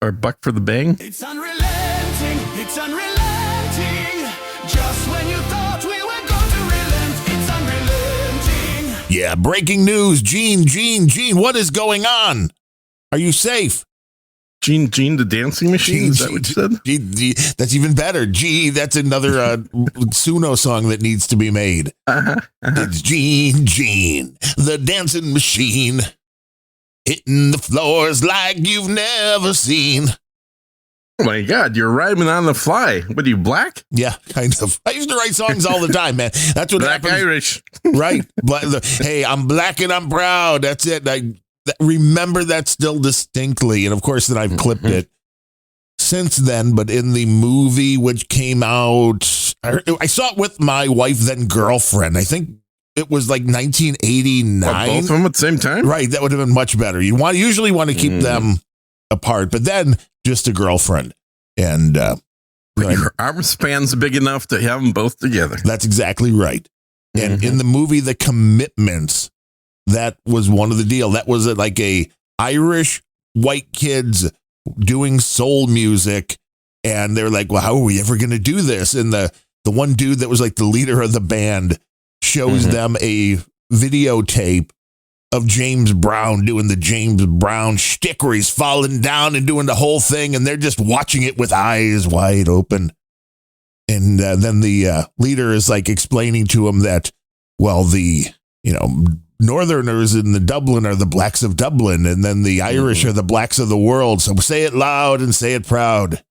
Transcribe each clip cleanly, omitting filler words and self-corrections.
or buck for the bang. It's unrelenting, it's unrelenting. Just when you thought we were going to relent, it's unrelenting. Yeah, breaking news. Gene, what is going on? Are you safe? Gene, the dancing machine. Is that what you said? That's even better. That's another Suno song that needs to be made. It's Gene, the dancing machine, hitting the floors like you've never seen. Oh my God, you're rhyming on the fly. What are you, black? Yeah, kind of. I used to write songs all the time, man. That's what black happens. Irish. Right. Hey, I'm black and I'm proud. That's it. Remember that still distinctly. And of course, then I've clipped it since then. But in the movie, which came out, I saw it with my wife, then girlfriend. I think it was like 1989. Both of them at the same time? Right. That would have been much better. You usually want to keep them apart, but then just a girlfriend. And your arm span's big enough to have them both together. That's exactly right. And in the movie, The Commitments, that was one of the deal. That was like a Irish white kids doing soul music. And they're like, well, how are we ever going to do this? And the one dude that was like the leader of the band shows them a videotape of James Brown doing the James Brown shtick where he's falling down and doing the whole thing. And they're just watching it with eyes wide open. And then the leader is like explaining to him that, well, the, Northerners in the Dublin are the blacks of Dublin, and then the Irish are the blacks of the world. So say it loud and say it proud.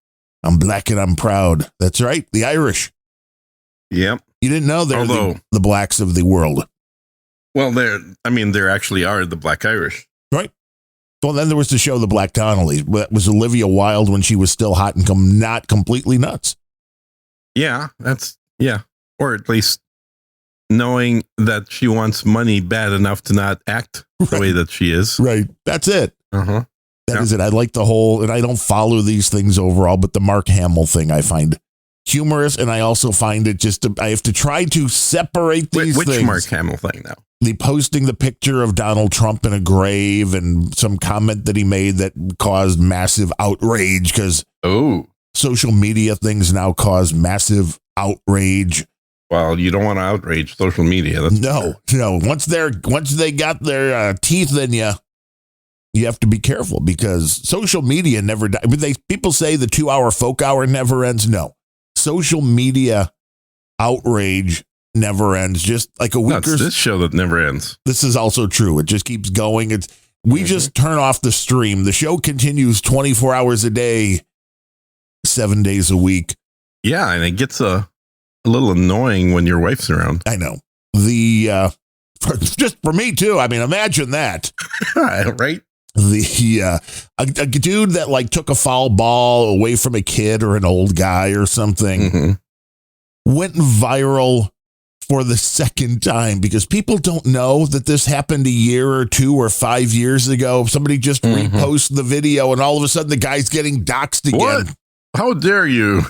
I'm black and I'm proud. That's right. The Irish. Yep. You didn't know they're the blacks of the world. Well, there actually are the black Irish. Right. Well, then there was the show The Black Donnellys. That was Olivia Wilde when she was still hot and not completely nuts. Yeah, or at least knowing that she wants money bad enough to not act the way that she is. Right. That's it. That is it. I like the whole, and I don't follow these things overall, but the Mark Hamill thing I find humorous, and I also find it I have to try to separate these things. Which Mark Hamill thing now? The posting the picture of Donald Trump in a grave and some comment that he made that caused massive outrage because social media things now cause massive outrage. Well, you don't want to outrage social media. No. Once they got their teeth in you, you have to be careful because social media never dies. People say the 2-hour folk hour never ends. No, social media outrage never ends. Just like a week. That's this show that never ends. This is also true. It just keeps going. We just turn off the stream. The show continues 24 hours a day, 7 days a week. Yeah, and it gets a little annoying when your wife's around. I know. Just for me too. I mean, imagine that. Right? A dude that like took a foul ball away from a kid or an old guy or something went viral for the second time because people don't know that this happened a year or 2 or 5 years ago. Somebody just reposted the video and all of a sudden the guy's getting doxxed again. What? How dare you?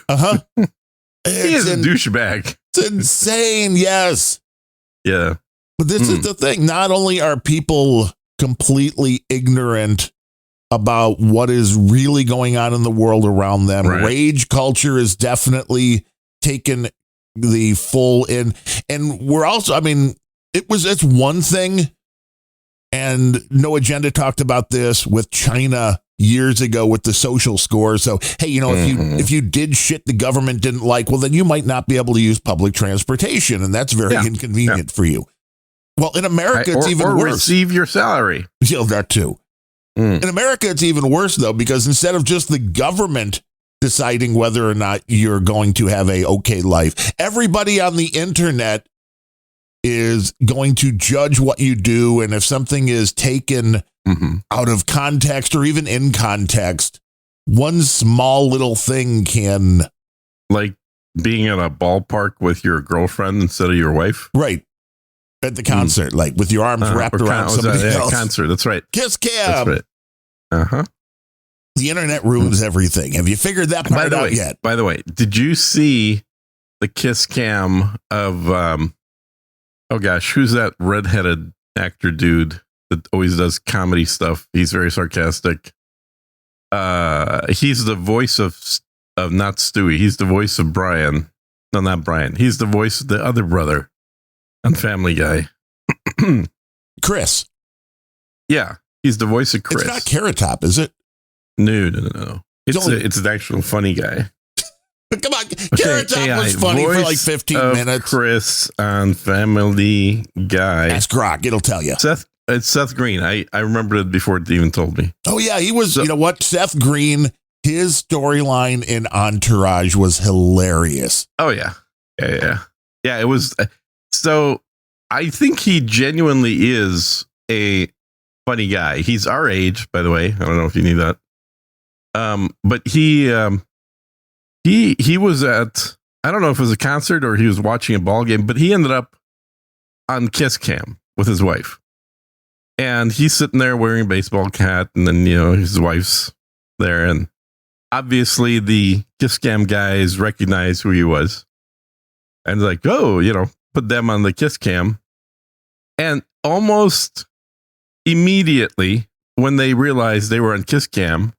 He is a douchebag. It's insane. Yes. Yeah. But this is the thing. Not only are people completely ignorant about what is really going on in the world around them, rage culture is definitely taken the full in. And we're also, it's one thing. And No Agenda talked about this with China years ago with the social score. So, hey, if you did shit the government didn't like, well, then you might not be able to use public transportation. And that's very inconvenient for you. Well, in America, it's even worse. Or receive your salary. That too. In America, it's even worse, though, because instead of just the government deciding whether or not you're going to have a okay life, everybody on the internet is going to judge what you do. And if something is taken out of context or even in context, one small little thing can. Like being at a ballpark with your girlfriend instead of your wife. Right. At the concert, like with your arms wrapped around somebody else. Concert, that's right. Kiss cam. That's right. The internet ruins everything. Have you figured that part out yet? By the way, did you see the kiss cam of, who's that redheaded actor dude that always does comedy stuff? He's very sarcastic. He's the voice of not Stewie. He's the voice of Brian. No, not Brian. He's the voice of the other brother on Family Guy. Chris. Yeah, he's the voice of Chris. It's not Carrot Top, is it? No. It's an actual funny guy. Come on, Carrot Top was funny for like 15 minutes. Chris on Family Guy. Ask Grok, it'll tell you. It's Seth Green. I remembered it before it even told me. Oh yeah, he was. You know what? Seth Green. His storyline in Entourage was hilarious. Oh yeah. It was. So I think he genuinely is a funny guy. He's our age, by the way. I don't know if you knew that. But he was at, I don't know if it was a concert or he was watching a ball game, but he ended up on Kiss Cam with his wife. And he's sitting there wearing a baseball cap, and then, his wife's there. And obviously the Kiss Cam guys recognized who he was. And like, put them on the Kiss Cam. And almost immediately, when they realized they were on Kiss Cam,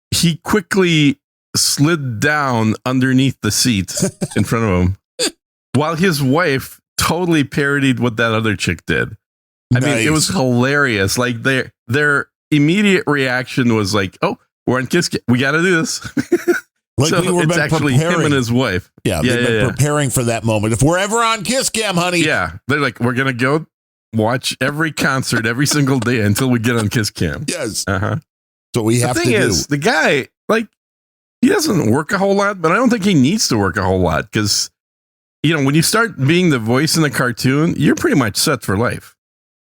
he quickly slid down underneath the seat in front of him while his wife totally parodied what that other chick did. I mean, it was hilarious. Like their immediate reaction was like, "Oh, we're on Kiss Cam. We got to do this." Like so we were it's actually preparing. him and his wife. Yeah, they've been preparing for that moment. If we're ever on Kiss Cam, honey. Yeah, they're like, we're gonna go watch every concert every single day until we get on Kiss Cam. Yes. So we have to do. The thing is, the guy, like, he doesn't work a whole lot, but I don't think he needs to work a whole lot because, when you start being the voice in the cartoon, you're pretty much set for life.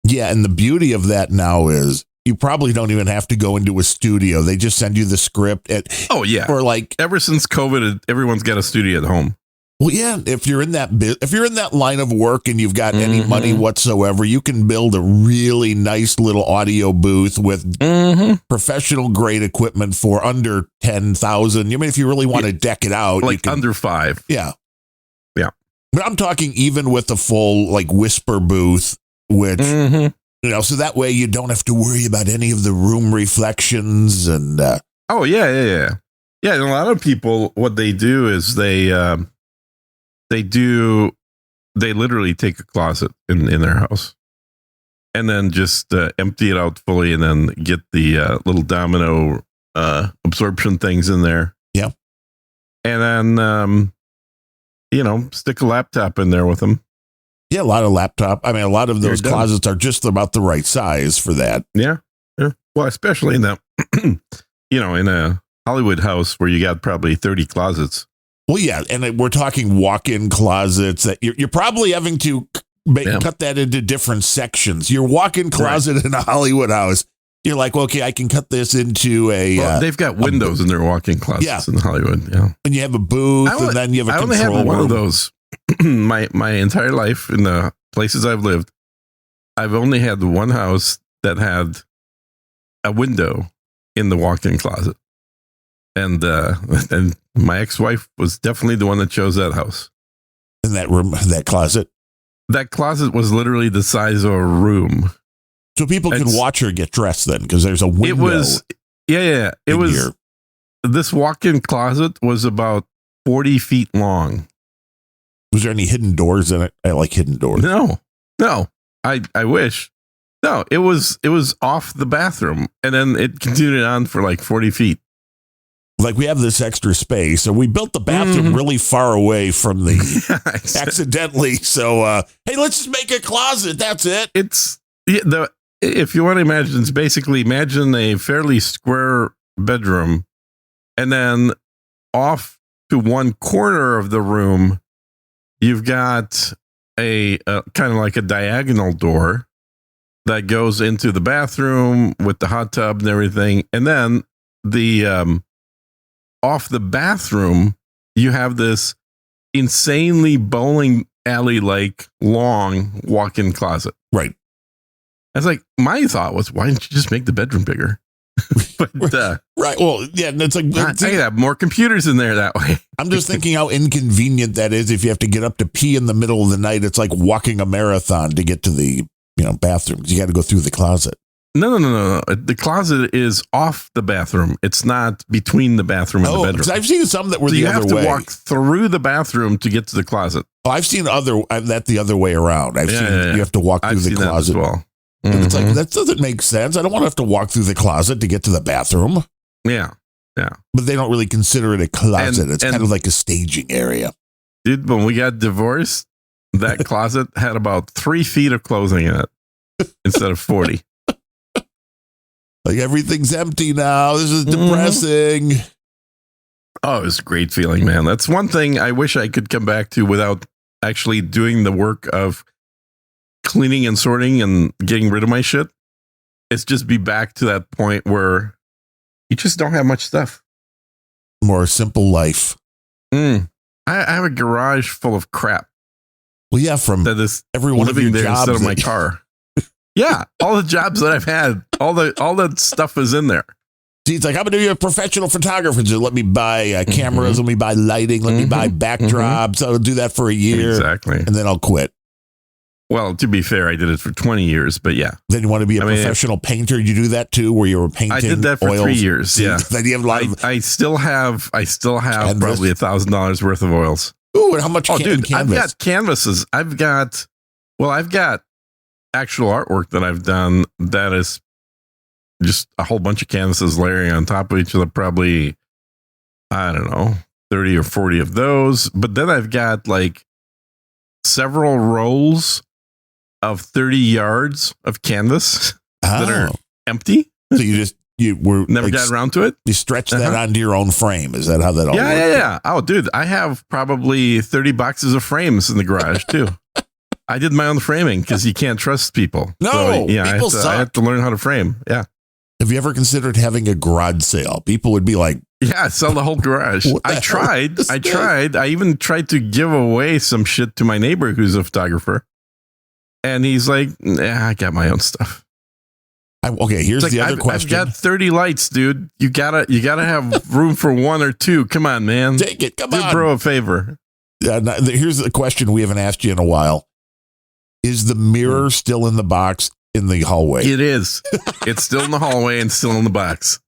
Yeah, and the beauty of that now is you probably don't even have to go into a studio. They just send you the script. Or like ever since COVID, everyone's got a studio at home. Well, yeah, if you're in that line of work and you've got any money whatsoever, you can build a really nice little audio booth with professional grade equipment for under 10,000. I mean, if you really want to deck it out, like under 5. Yeah. But I'm talking even with the full like whisper booth, which so that way you don't have to worry about any of the room reflections and. Oh yeah. And a lot of people, what they do is they literally take a closet in their house and then just empty it out fully and then get the little domino absorption things in there. Yeah. And then, stick a laptop in there with them. Yeah, a lot of those closets are just about the right size for that. Yeah. Well, especially in that, in a Hollywood house where you got probably 30 closets. Well, yeah, and we're talking walk-in closets that you're probably having to cut that into different sections. Your walk-in closet in a Hollywood house, you're like, well, okay, I can cut this into a. Well, they've got windows in their walk-in closets in Hollywood. Yeah, and you have a booth, and then you have a control room. I only have one of those. my entire life in the places I've lived, I've only had one house that had a window in the walk-in closet. And my ex-wife was definitely the one that chose that house. In that room, that closet? That closet was literally the size of a room. So people can watch her get dressed then, because there's a window. It was, yeah. It was, this walk-in closet was about 40 feet long. Was there any hidden doors in it? I like hidden doors. No. I wish. No, it was off the bathroom, and then it continued on for like 40 feet. Like we have this extra space, so we built the bathroom really far away from the accidentally. So, hey, let's just make a closet. That's it. It's if you want to imagine, it's basically imagine a fairly square bedroom, and then off to one corner of the room, you've got a kind of like a diagonal door that goes into the bathroom with the hot tub and everything, and then the off the bathroom, you have this insanely bowling alley like long walk-in closet. Right. I was like, my thought was, why didn't you just make the bedroom bigger? But right. Well, yeah, it's like I could have more computers in there that way. I'm just thinking how inconvenient that is if you have to get up to pee in the middle of the night. It's like walking a marathon to get to the bathroom because you got to go through the closet. No. The closet is off the bathroom. It's not between the bathroom and the bedroom. 'Cause I've seen some that were So the you other have to way. walk through the bathroom to get to the closet. Oh, I've seen that the other way around. I've seen you have to walk through I've the seen that as closet. well. But it's like, Mhm. that doesn't make sense. I don't want to have to walk through the closet to get to the bathroom. Yeah. But they don't really consider it a closet. It's And- kind of like a staging area. Dude, when we got divorced, that closet had about 3 feet of clothing in it instead of 40. Like, everything's empty now. This is Mhm. depressing. Oh, it was a great feeling, man. That's one thing I wish I could come back to without actually doing the work of cleaning and sorting and getting rid of my shit. It's just be back to that point where you just don't have much stuff. More simple life. I have a garage full of crap Well, yeah, from that is every one of living your there jobs. instead of my car. Yeah, all the jobs that I've had, all that stuff is in there. It's like, I'm going to be a professional photographer. So let me buy cameras. Let me buy lighting. Let me buy backdrops. I'll do that for a year. Exactly. And then I'll quit. Well, to be fair, I did it for 20 years, but yeah. Then you want to be a professional painter. You do that too, where you were painting. I did that for oils. 3 years. See, Yeah. Then you have a lot of. I still have Canvas. probably $1,000 worth of oils. Ooh, and how much? Oh, dude, canvas? I've got canvases. I've got actual artwork that I've done that is just a whole bunch of canvases layering on top of each other. Probably, I don't know, 30 or 40 of those. But then I've got like several rolls of 30 yards of canvas that are empty. So you were Never got around to it. You stretch that onto your own frame. Is that how that all works? Yeah. Oh, dude, I have probably 30 boxes of frames in the garage too. I did my own framing because you can't trust people. No, so, yeah, people I suck. have to learn how to frame. Yeah. Have you ever considered having a garage sale? People would be like, Yeah, sell the whole garage. What the I hell tried. is I this? tried. I even tried to give away some shit to my neighbor who's a photographer. And he's like, I got my own stuff. okay, here's It's the like, other I've question. got 30 lights, dude. You gotta have room for 1 or 2. Come on, man. Take it. Come Do on. bro a favor. Here's the question we haven't asked you in a while. Is the mirror still in the box in the hallway? It is. It's still in the hallway and still in the box.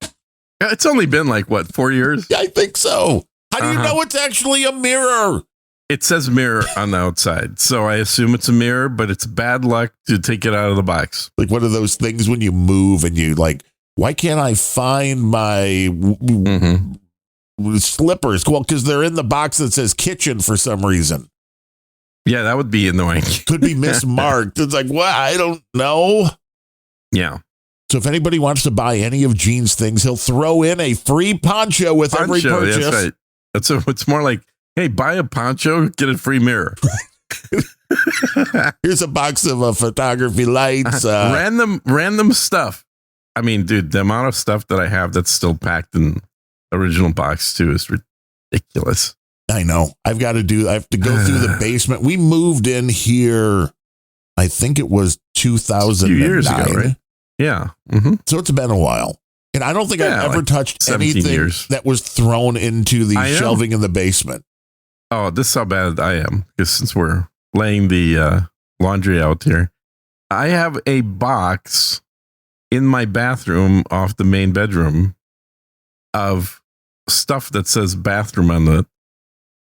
It's only been like, what, 4 years? I think so. How do you Uh-huh. know it's actually a mirror? It says mirror on the outside. So I assume it's a mirror, but it's bad luck to take it out of the box. Like one of those things when you move and you like, why can't I find my slippers? Well, because they're in the box that says kitchen for some reason. Yeah, that would be annoying. Could be mismarked. It's like, what? I don't know. Yeah. So if anybody wants to buy any of Gene's things, he'll throw in a free poncho with every Poncho, purchase. that's right. It's more like, hey, buy a poncho, get a free mirror. Here's a box of photography lights. Random stuff. I mean, dude, the amount of stuff that I have that's still packed in original box too is ridiculous. I know. I have to go through the basement. We moved in here, I think it was 2009. A few years ago, right? Yeah. Mm-hmm. So it's been a while. And I don't think I've ever like touched 17 anything years. that was thrown into the I know. shelving in the basement. Oh, this is how bad I am. Because since we're laying the laundry out here, I have a box in my bathroom off the main bedroom of stuff that says bathroom on it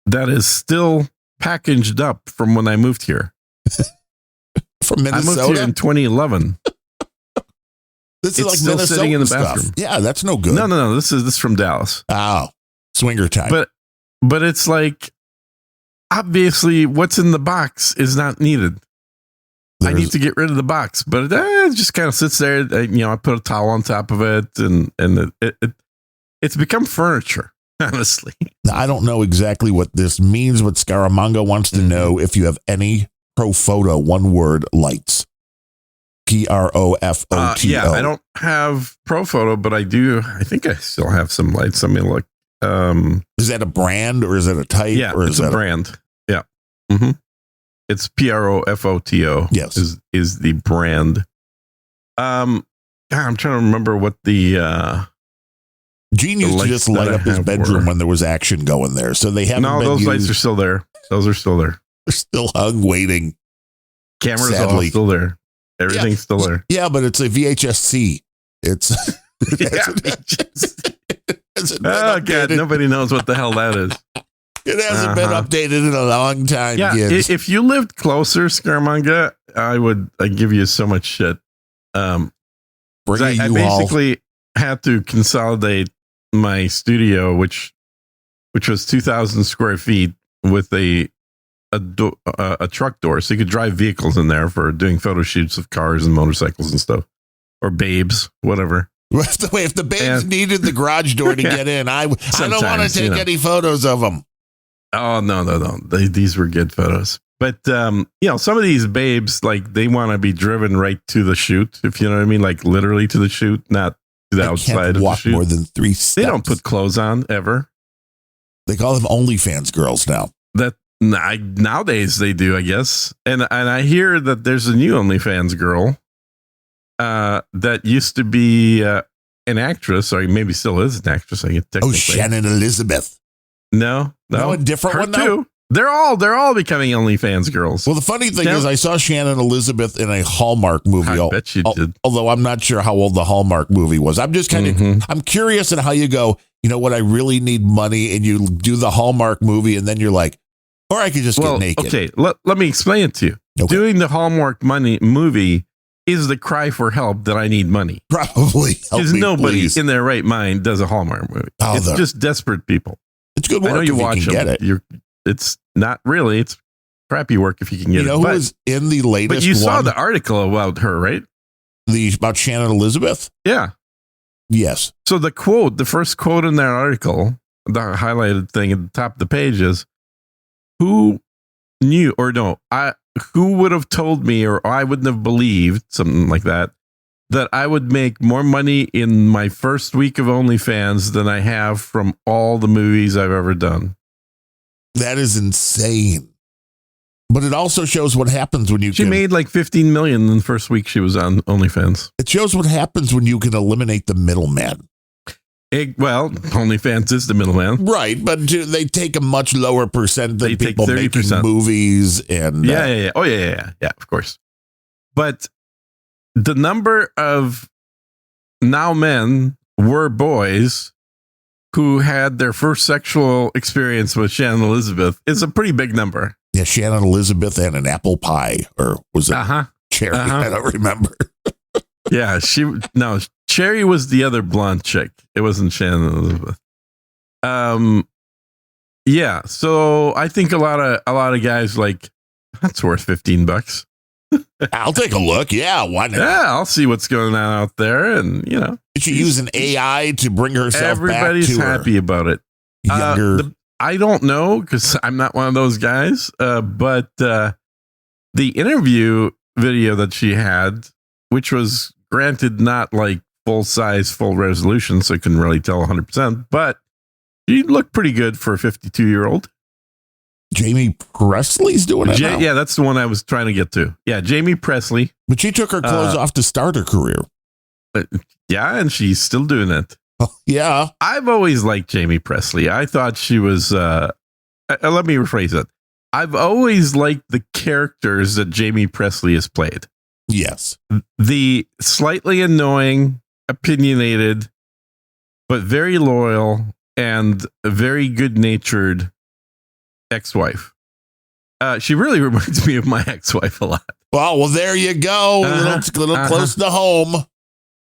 that is still packaged up from when I moved here. From I moved Minnesota? here in 2011. This is it's like still Minnesota sitting in the stuff. bathroom. Yeah, that's no good. No. This is from Dallas. Oh, swinger time. But it's like, obviously what's in the box is not needed. I need to get rid of the box, but it just kind of sits there. I put a towel on top of it, and it's become furniture. Honestly, I don't know exactly what this means, but Scaramanga wants to know if you have any pro photo, one word, lights. PROFOTO. Yeah, I don't have pro photo, but I do. I think I still have some lights. Let me look. Is that a brand or is it a type? Yeah, or it's a brand. Yeah. Mm-hmm. It's PROFOTO. Yes. Is the brand. I'm trying to remember what the Gene used to just light up his bedroom when there was action going there. So they haven't been those used. lights are still there. Those are still there. They're still hung waiting. Cameras Sadly. all still there. Everything's still there. Yeah, but it's a VHS-C. It's Oh God, nobody knows what the hell that is. It hasn't been updated in a long time. Yeah, kids. if you lived closer, Scaramanga, I'd give you so much shit. I basically had to consolidate my studio, which was 2,000 square feet, with a truck door, so you could drive vehicles in there for doing photo shoots of cars and motorcycles and stuff, or whatever. If the babes needed the garage door to get in, I don't want to take any photos of them. Oh, no. These were good photos. But, some of these babes, like, they want to be driven right to the shoot, if you know what I mean, like literally to the shoot, not to the outside of the shoot. More than 3 steps. They don't put clothes on ever. They call them OnlyFans girls now. Nowadays they do, I guess. And I hear that there's a new OnlyFans girl that used to be an actress, or maybe still is an actress. I get technically. Shannon Elizabeth. No, a different one now? Too. They're all becoming OnlyFans girls. Well, the funny thing is, I saw Shannon Elizabeth in a Hallmark movie. I bet you did. Although I'm not sure how old the Hallmark movie was. I'm just kind of, I'm curious in how you go, you know what, I really need money, and you do the Hallmark movie, and then you're like, or I could just get naked. Okay, let me explain it to you. Okay. Doing the Hallmark movie is the cry for help that I need money. Probably. Because nobody in their right mind does a Hallmark movie. It's just desperate people. It's good work. I know you watch them. Get it. It's not really. It's crappy work if you can get it. You know who was in the latest? But you saw the article about her, right? About Shannon Elizabeth? Yeah. Yes. So the first quote in that article, the highlighted thing at the top of the page is, who knew who would have told me, or I wouldn't have believed, something like that I would make more money in my first week of OnlyFans than I have from all the movies I've ever done. That is insane. But it also shows what happens when She made like $15 million in the first week she was on OnlyFans. It shows what happens when you can eliminate the middleman. OnlyFans is the middleman. Right, but they take a much lower percent than people making movies. And Yeah. Oh, yeah, of course. But the number of now men were boys who had their first sexual experience with Shannon Elizabeth is a pretty big number. Yeah, Shannon Elizabeth and an apple pie, or was it cherry? I don't remember. Yeah, Cherry was the other blonde chick. It wasn't Shannon Elizabeth. Yeah, so I think a lot of guys like, that's worth $15. I'll take a look. Yeah, why not? Yeah, I'll see what's going on out there, and Did she use an AI to bring herself everybody's back to happy about it. Younger. I don't know, because I'm not one of those guys. But the interview video that she had, which was granted not like full size, full resolution, so you couldn't really tell 100%, but she looked pretty good for a 52-year-old. Jamie Presley's doing it now. Yeah, that's the one I was trying to get to. Yeah, Jamie Presley. But she took her clothes off to start her career. Yeah, and she's still doing it. Yeah. I've always liked Jamie Presley. I thought she was, let me rephrase it. I've always liked the characters that Jamie Presley has played. Yes. The slightly annoying, opinionated, but very loyal and very good-natured ex-wife. She really reminds me of my ex-wife a lot. Well, there you go. A little close to home.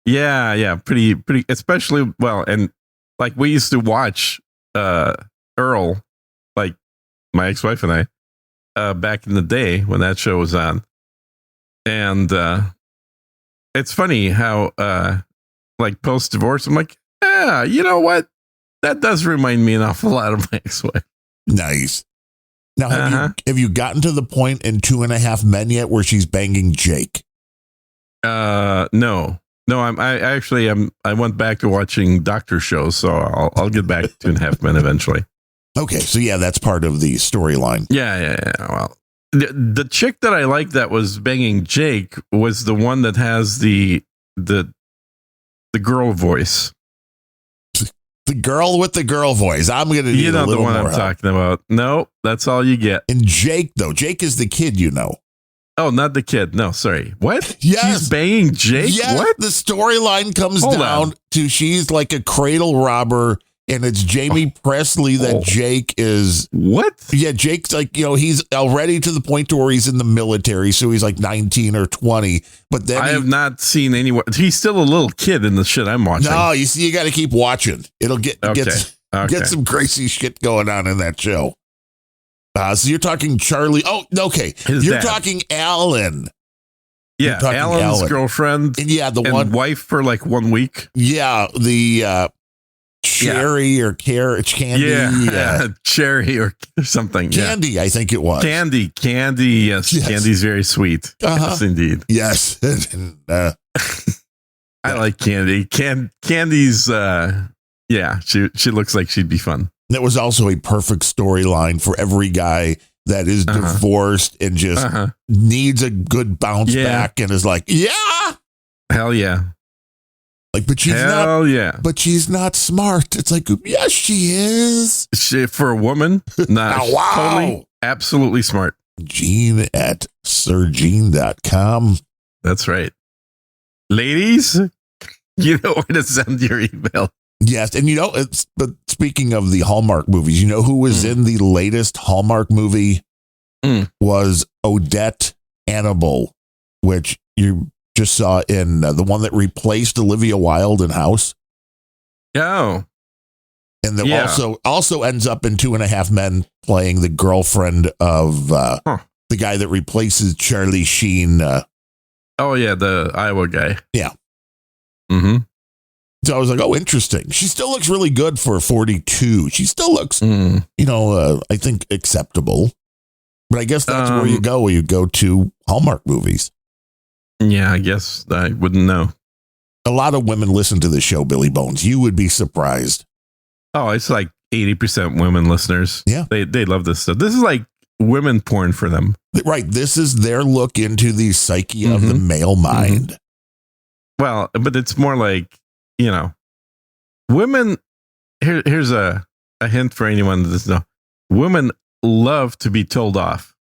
Yeah, pretty, especially, and like we used to watch Earl, like my ex-wife and I, back in the day when that show was on. And it's funny how, like post-divorce, I'm like, yeah, you know what? That does remind me an awful lot of my ex-wife. Nice. Now, have you gotten to the point in 2.5 Men yet where she's banging Jake? No. I went back to watching doctor shows, so I'll get back to 2.5 Men eventually. Okay, so yeah, that's part of the storyline. Yeah. Well, the chick that I liked that was banging Jake was the one that has the girl voice. The girl with the girl voice. I'm going to need a little more. You know the one I'm talking about. No, that's all you get. And Jake, though. Jake is the kid, you know. Oh, not the kid. No, sorry. What? Yes. She's banging Jake? Yes, What? the storyline comes Hold down on. to she's like a cradle robber, and it's Jamie Presley that Jake is. What? Yeah, Jake's like, he's already to the point to where he's in the military, so he's like 19 or 20. But then I have not seen anyone. He's still a little kid in the shit I'm watching. No, you see, you got to keep watching. It'll get some crazy shit going on in that show. So you're talking Charlie. Oh, okay. You're dad. talking Alan. Yeah, Alan's girlfriend. Yeah, the and wife for like 1 week. Yeah, the Cherry or Candy. Yeah, Cherry or something. Candy, yeah. I think it was. Candy. Yes. Candy's very sweet. Yes, indeed. Yes. I like Candy. Candy's, she looks like she'd be fun. That was also a perfect storyline for every guy that is divorced and just needs a good bounce back and is like, yeah. Hell yeah. Like, but she's not smart. It's like, yes, she is. For a woman, not wow. Totally, absolutely smart. Gene at sirgene.com. That's right. Ladies, you know where to send your email. Yes, and but speaking of the Hallmark movies, you know who was in the latest Hallmark movie was Odette Annable, which you just saw in the one that replaced Olivia Wilde in House. Oh. And that also ends up in 2.5 Men, playing the girlfriend of the guy that replaces Charlie Sheen. The Iowa guy. Yeah. Mm-hmm. So I was like, oh, interesting. She still looks really good for 42. She still looks, I think acceptable. But I guess that's where you go. You go to Hallmark movies. Yeah, I guess I wouldn't know. A lot of women listen to the show, Billy Bones. You would be surprised. Oh, it's like 80% women listeners. Yeah. They love this stuff. This is like women porn for them. Right. This is their look into the psyche of the male mind. Well, but it's more like, women, here's a hint for anyone that doesn't know. Women love to be told off.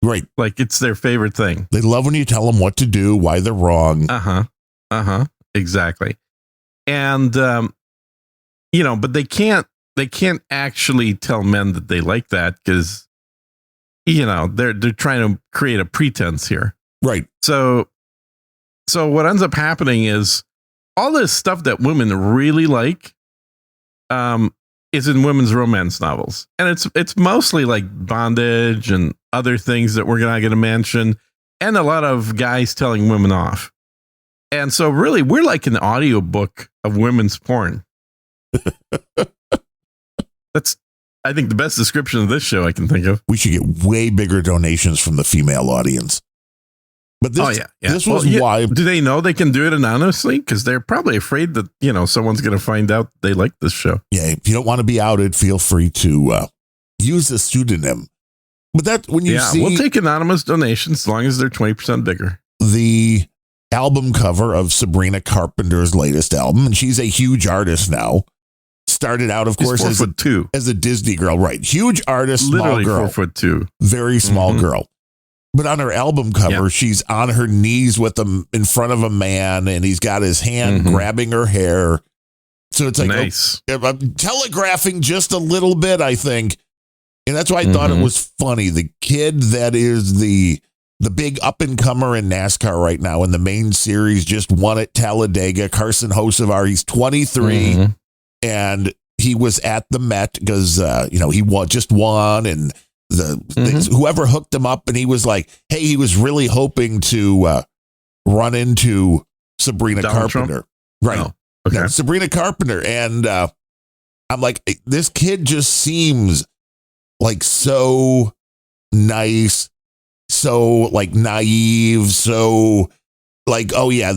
Right. Like it's their favorite thing. They love when you tell them what to do, why they're wrong. Exactly. And, but they can't actually tell men that they like that because, they're trying to create a pretense here. Right. So what ends up happening is all this stuff that women really like, is in women's romance novels. And it's mostly like bondage and other things that we're not going to mention, and a lot of guys telling women off. And so really we're like an audiobook of women's porn. That's, I think, the best description of this show I can think of. We should get way bigger donations from the female audience. But this, this was why. Do they know they can do it anonymously? Because they're probably afraid that, someone's going to find out they like this show. Yeah. If you don't want to be outed, feel free to use a pseudonym. But that when you see. We'll take anonymous donations as long as they're 20% bigger. The album cover of Sabrina Carpenter's latest album, and she's a huge artist now. Started out, of course, 4'2" as a Disney girl, right? Huge artist, literally small girl, 4'2", very small girl. But on her album cover, she's on her knees with him in front of a man, and he's got his hand grabbing her hair. So it's like nice. I'm telegraphing just a little bit, I think, and that's why I thought it was funny. The kid that is the big up and comer in NASCAR right now in the main series just won at Talladega. Carson Hocevar, he's 23. And he was at the Met because, he just won. And whoever hooked him up, and he was like, hey, he was really hoping to run into Sabrina Donald Carpenter. Trump? Right. Oh, okay. No, Sabrina Carpenter. And I'm like, this kid just seems like so nice, so like naive, so like, oh yeah,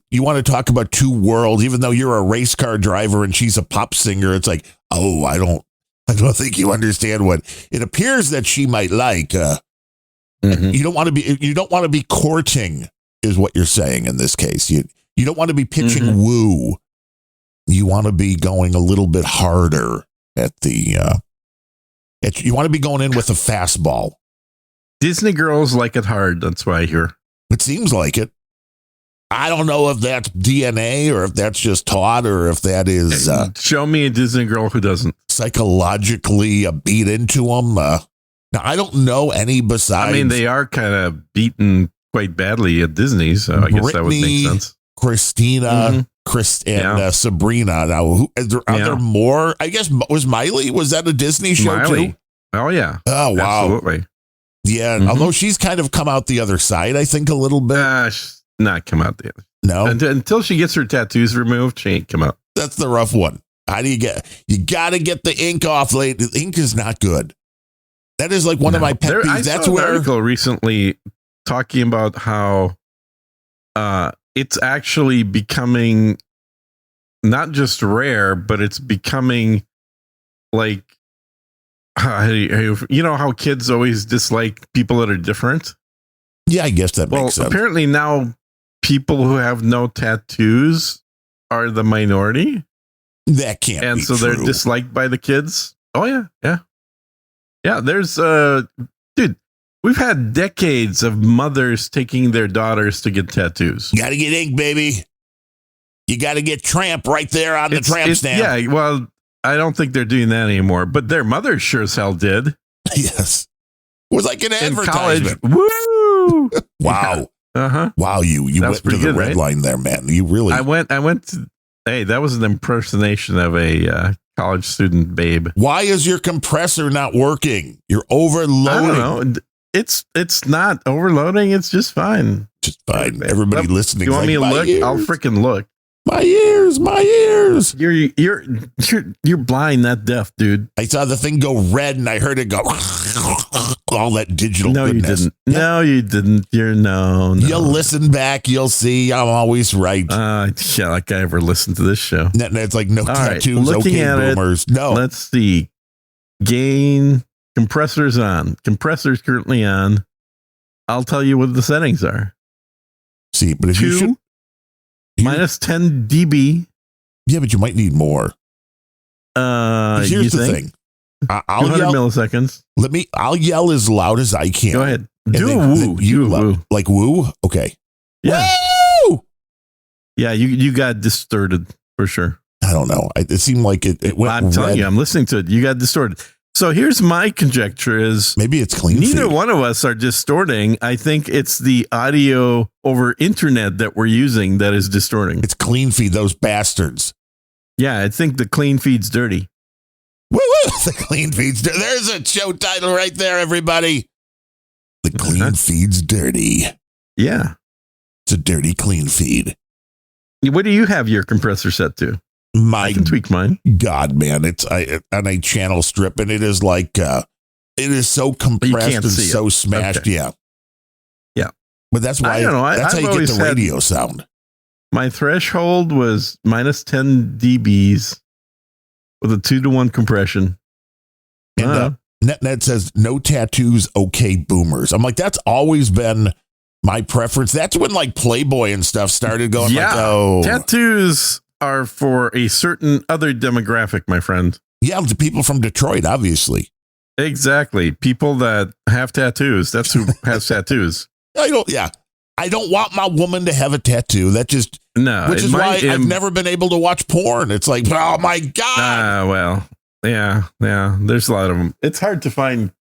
you want to talk about two worlds, even though you're a race car driver and she's a pop singer. It's like, oh, I don't think you understand what it appears that she might like. You don't want to be courting, is what you're saying in this case. You don't want to be pitching woo. You want to be going a little bit harder at the. You want to be going in with a fastball. Disney girls like it hard. That's why I hear. It seems like it. I don't know if that's DNA or if that's just taught or if that is Show me a Disney girl who doesn't. Psychologically beat into them. Now, I don't know any besides. I mean, they are kind of beaten quite badly at Disney, so I guess that would make sense. Christina, and Sabrina. Now, are there more? I guess, was Miley, was that a Disney show too? Oh, yeah. Oh, wow. Absolutely. Yeah, although she's kind of come out the other side, I think, a little bit. She's not come out the other. No. Until she gets her tattoos removed, she ain't come out. That's the rough one. How do you got to get the ink off late. The ink is not good. That is like one of my pet peeves. I saw an article recently talking about how it's actually becoming not just rare, but it's becoming like, you know how kids always dislike people that are different? Yeah, I guess that makes sense. Apparently now people who have no tattoos are the minority. That can't be and so true. They're disliked by the kids. Oh, yeah. There's dude, we've had decades of mothers taking their daughters to get tattoos. You got to get ink, baby. You got to get Tramp right there on the tramp stamp. Yeah, well, I don't think they're doing that anymore, but their mothers sure as hell did. Yes. It was like an advertisement. College. Woo! Wow. Yeah. Wow, you went to the red line there, man. You really. I went to, hey, that was an impersonation of a college student babe. Why is your compressor not working? You're overloading. I don't know. It's not overloading. It's just fine. Just fine. Everybody listening. You want me to look? Ears. I'll freaking look. My ears. You're blind, not deaf, dude. I saw the thing go red and I heard it go all that digital goodness. You didn't. No, you didn't. No. You'll listen back. You'll see. I'm always right. Yeah, like I ever listened to this show. It's like no tattoos. Right, looking okay, at boomers. No. Let's see. Gain compressors on. Compressors currently on. I'll tell you what the settings are. See, but if you should. Minus 10 dB. Yeah, but you might need more. Here's the thing. I'll 200 yell, milliseconds. I'll yell as loud as I can. Go ahead. Do a woo. You woo. Like woo? Okay. Yeah. Woo! Yeah, you got distorted for sure. I don't know. It seemed like it went I'm telling you, I'm listening to it. You got distorted. So here's my conjecture is maybe it's clean. Neither feed. one of us are distorting. I think it's the audio over internet that we're using that is distorting. It's clean feed, those bastards. Yeah, I think the clean feed's dirty. Woo woo! The clean feed's dirty. There's a show title right there, everybody. The clean feed's dirty. Yeah. It's a dirty clean feed. What do you have your compressor set to? I can tweak mine. God, man, it's on a channel strip, and it is like it is so compressed and so smashed. Okay. Yeah. But that's why that's how you get the radio sound. My threshold was minus 10 dBs with a 2-to-1 compression. And Net says no tattoos, okay, boomers. I'm like, that's always been my preference. That's when like Playboy and stuff started going. Yeah, like, oh, tattoos are for a certain other demographic, my friend. Yeah, the people from Detroit, obviously. Exactly. People that have tattoos. That's who has tattoos. I don't want my woman to have a tattoo. Which is why I've never been able to watch porn. It's like, oh my God. Well, yeah. There's a lot of them. It's hard to find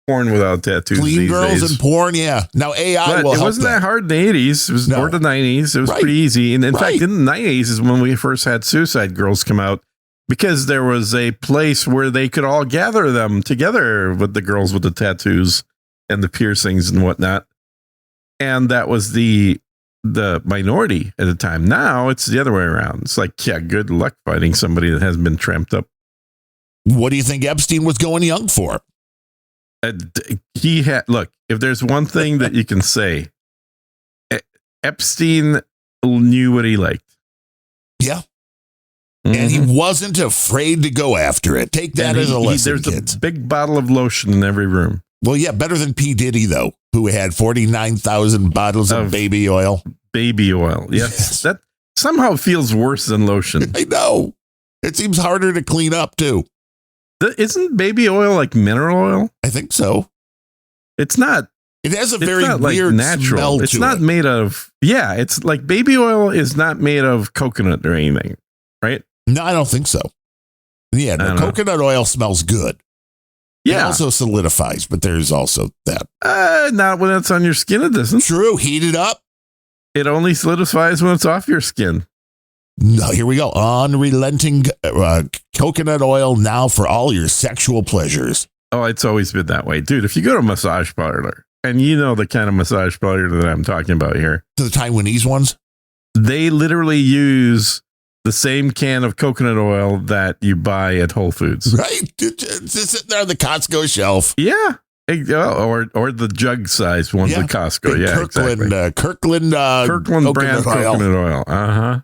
porn without tattoos. Clean these girls days. And porn, yeah. Now AI will help. It wasn't that hard in the 80s. It was more the 90s. It was pretty easy. And in fact, in the 90s is when we first had Suicide Girls come out because there was a place where they could all gather them together with the girls with the tattoos and the piercings and whatnot. And that was the minority at the time. Now it's the other way around. It's like, yeah, good luck finding somebody that hasn't been tramped up. What do you think Epstein was going young for? He had, look, if there's one thing that you can say, Epstein knew what he liked. Yeah. Mm-hmm. And he wasn't afraid to go after it. Take that as a lesson, there's kids. A big bottle of lotion in every room. Well, yeah, better than P. Diddy, though, who had 49,000 bottles of baby oil. Baby oil. Yes. That somehow feels worse than lotion. I know. It seems harder to clean up, too. Isn't baby oil like mineral oil? I think so. It's not It has a It's very not like weird natural. smell to It's not it. made of. Yeah, it's like baby oil is not made of coconut or anything, right? No, I don't think so. Yeah, I no, don't know. coconut oil smells good. It Yeah, also solidifies, but there's also that. not when it's on your skin. It doesn't. True, heat it up. It only solidifies when it's off your skin. No, here we go. Unrelenting coconut oil now for all your sexual pleasures. Oh, it's always been that way, dude. If you go to a massage parlor, and you know the kind of massage parlor that I'm talking about here, To the Taiwanese ones? they literally use the same can of coconut oil that you buy at Whole Foods. Right? It's sitting there on the Costco shelf. Yeah. Or the jug size ones at Costco. Yeah, Kirkland, exactly. Kirkland Brand coconut oil. Uh-huh.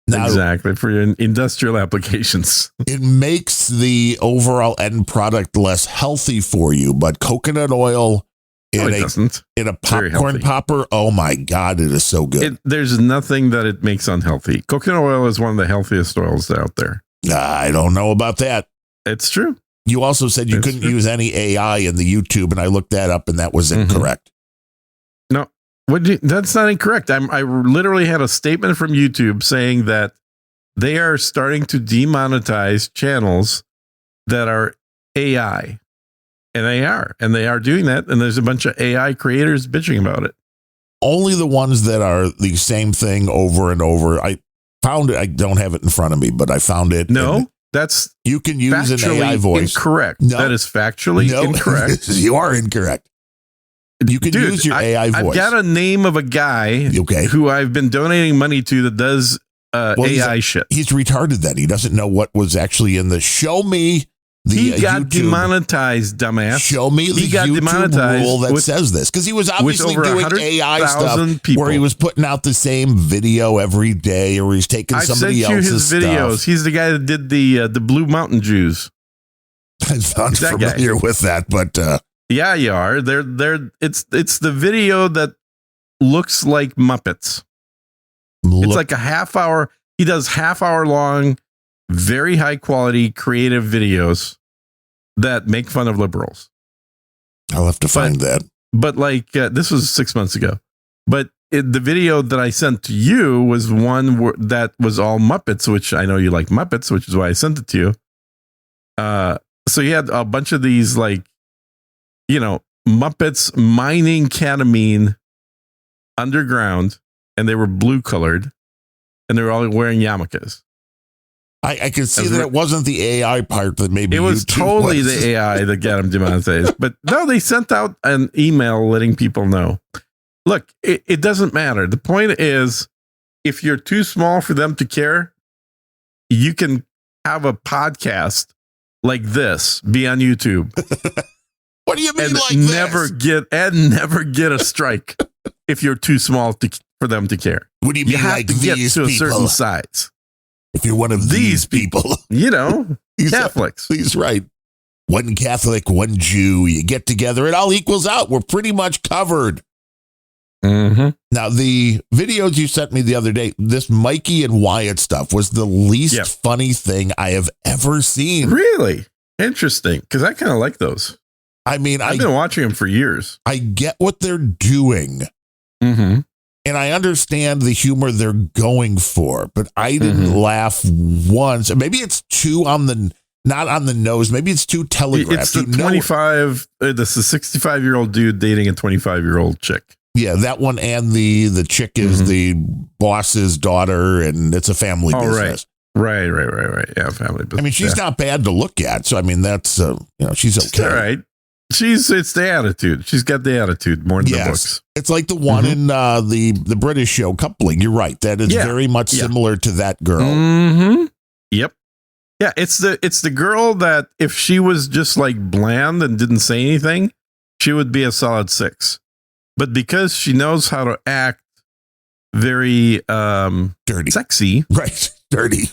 Now, Exactly. For your industrial applications. it makes the overall end product less healthy for you, but coconut oil No, it doesn't. in a Very popcorn healthy. popper, oh my God, it is so good. There's nothing that it makes unhealthy. Coconut oil is one of the healthiest oils out there. I don't know about that. It's true. You also said you It's couldn't true. use any AI in the YouTube, and I looked that up, and that was incorrect. No, that's not incorrect. I literally had a statement from YouTube saying that they are starting to demonetize channels that are AI. And they are doing that. And there's a bunch of AI creators bitching about it. Only the ones that are the same thing over and over. I found it. I don't have it in front of me, but I found it. No, that's You can use an factually AI voice. incorrect. No. That is factually incorrect. You are incorrect. You can Dude, use your AI voice. I've got a name of a guy Okay. who I've been donating money to that does AI shit. He's retarded then. He doesn't know what was actually in the show me the He got YouTube. demonetized, dumbass. Show me the He got YouTube demonetized rule that with- says this. Because he was obviously over doing 100,000 AI stuff people. where he was putting out the same video every day, or he's taking I've sent somebody you else's his videos. stuff. He's the guy that did the Blue Mountain Jews. I'm not that guy. familiar with that, but Yeah, you are. It's the video that looks like Muppets. It's like a half hour. He does half hour long, very high quality, creative videos that make fun of liberals. I'll have to find that. But this was 6 months ago. But the video that I sent to you was one that was all Muppets, which I know you like Muppets, which is why I sent it to you. So he had a bunch of these Muppets mining ketamine underground, and they were blue colored, and they were all wearing yarmulkes. I can see that it wasn't the AI part that maybe it was YouTube totally was. the AI that got him demonetized. But no, they sent out an email letting people know. Look, it doesn't matter. The point is, if you're too small for them to care, you can have a podcast like this, be on YouTube. What do you mean and like never this? never get a strike if you're too small for them to care. What do you You mean have like to get these to a people? certain size. If you're one of these people. You know, He's Catholics. He's right. One Catholic, one Jew. You get together, it all equals out. We're pretty much covered. Mm-hmm. Now, the videos you sent me the other day, this Mikey and Wyatt stuff was the least funny thing I have ever seen. Really? Interesting. Because I kind of like those. I mean, I've been watching them for years. I get what they're doing. Mm-hmm. And I understand the humor they're going for, but I didn't laugh once. Maybe it's too not on the nose. Maybe it's too telegraphed. It's the 25, this is a 65-year-old dude dating a 25-year-old chick. Yeah, that one, and the chick is the boss's daughter, and it's a family business. Right. Yeah, family business. I mean, she's not bad to look at. So I mean, that's she's okay. All right. It's the attitude. She's got the attitude more than the books. It's like the one in the British show Coupling. You're right. That is very much similar to that girl. Mm-hmm. Yep. Yeah, it's the girl that if she was just like bland and didn't say anything, she would be a solid 6. But because she knows how to act very dirty, sexy, right? Dirty.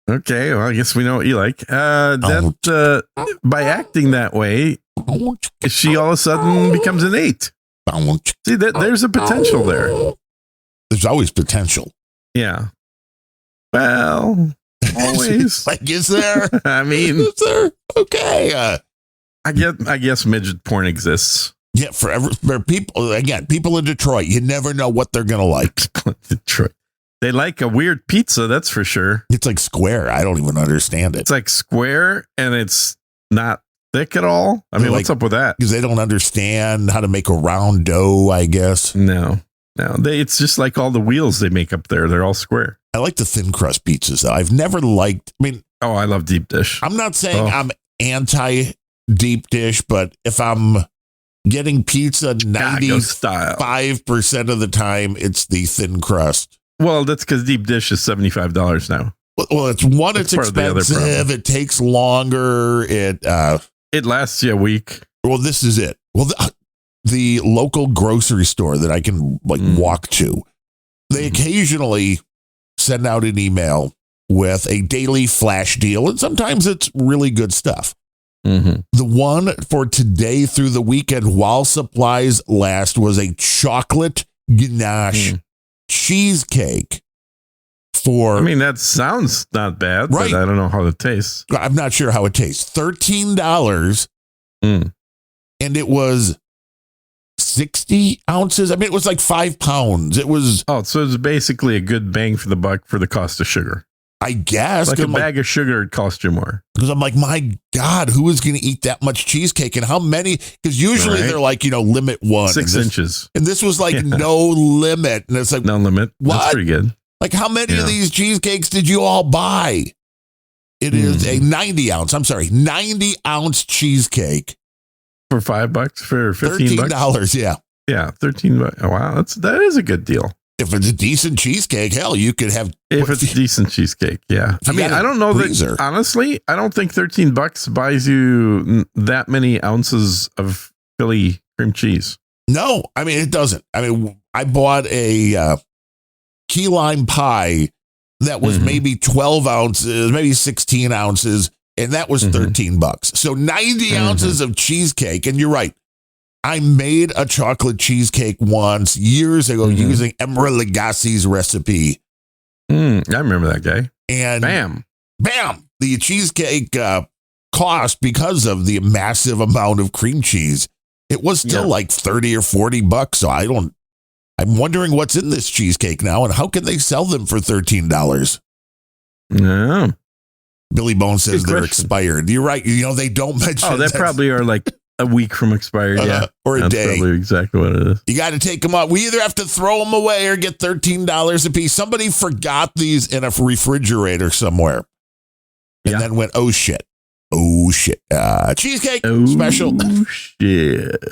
Okay, well, I guess we know what you like. By acting that way, she all of a sudden becomes an 8. See, there's a potential there. There's always potential. Yeah. Well, always. Like, is there? I mean, is there? Okay. I guess midget porn exists. Yeah, for people, again, people in Detroit, you never know what they're going to like. Detroit. They like a weird pizza, that's for sure. It's like square. I don't even understand it. It's like square and it's not thick at all. I mean, what's up with that? Because they don't understand how to make a round dough, I guess. No. It's just like all the wheels they make up there. They're all square. I like the thin crust pizzas, though. I've never liked, oh, I love deep dish. I'm not saying I'm anti deep dish, but if I'm getting pizza 95% of the time, it's the thin crust. Well, that's because deep dish is $75 now. Well, it's expensive. It takes longer. It lasts you a week. Well, this is it. Well, the local grocery store that I can walk to, they occasionally send out an email with a daily flash deal, and sometimes it's really good stuff. Mm-hmm. The one for today through the weekend while supplies last was a chocolate ganache cheesecake for... that sounds not bad, right? But I don't know how it tastes. I'm not sure how it tastes. $13. Mm. And it was 60 ounces. It was like 5 pounds. It was... Oh, so it's basically a good bang for the buck for the cost of sugar. I guess. Like a bag of sugar would cost you more. Because I'm like, my God, who is going to eat that much cheesecake? And how many? Because usually they're like, limit 1. 6 inches. And this was like no limit. And it's like, no limit. What? That's pretty good. Like, how many of these cheesecakes did you all buy? It is a 90 ounce cheesecake. For $5 for $15? Yeah. Yeah, $13. Wow, that is a good deal. If it's a decent cheesecake, hell, you could have. If it's a decent cheesecake, yeah. I don't know that. Honestly, I don't think $13 buys you that many ounces of Philly cream cheese. No, it doesn't. I bought a key lime pie that was maybe 12 ounces, maybe 16 ounces, and that was $13. So 90 ounces of cheesecake, and you're right. I made a chocolate cheesecake once years ago using Emeril Lagasse's recipe. I remember that guy. And bam. The cheesecake cost, because of the massive amount of cream cheese, it was still like $30 or $40. So I'm wondering what's in this cheesecake now and how can they sell them for $13? No. Billy Bone says they're expired. You're right. They don't mention. Oh, they probably are like a week from expired, or a day. That's probably exactly what it is. You got to take them out. We either have to throw them away or get $13 a piece. Somebody forgot these in a refrigerator somewhere, and then went, "Oh shit, cheesecake special." Oh shit.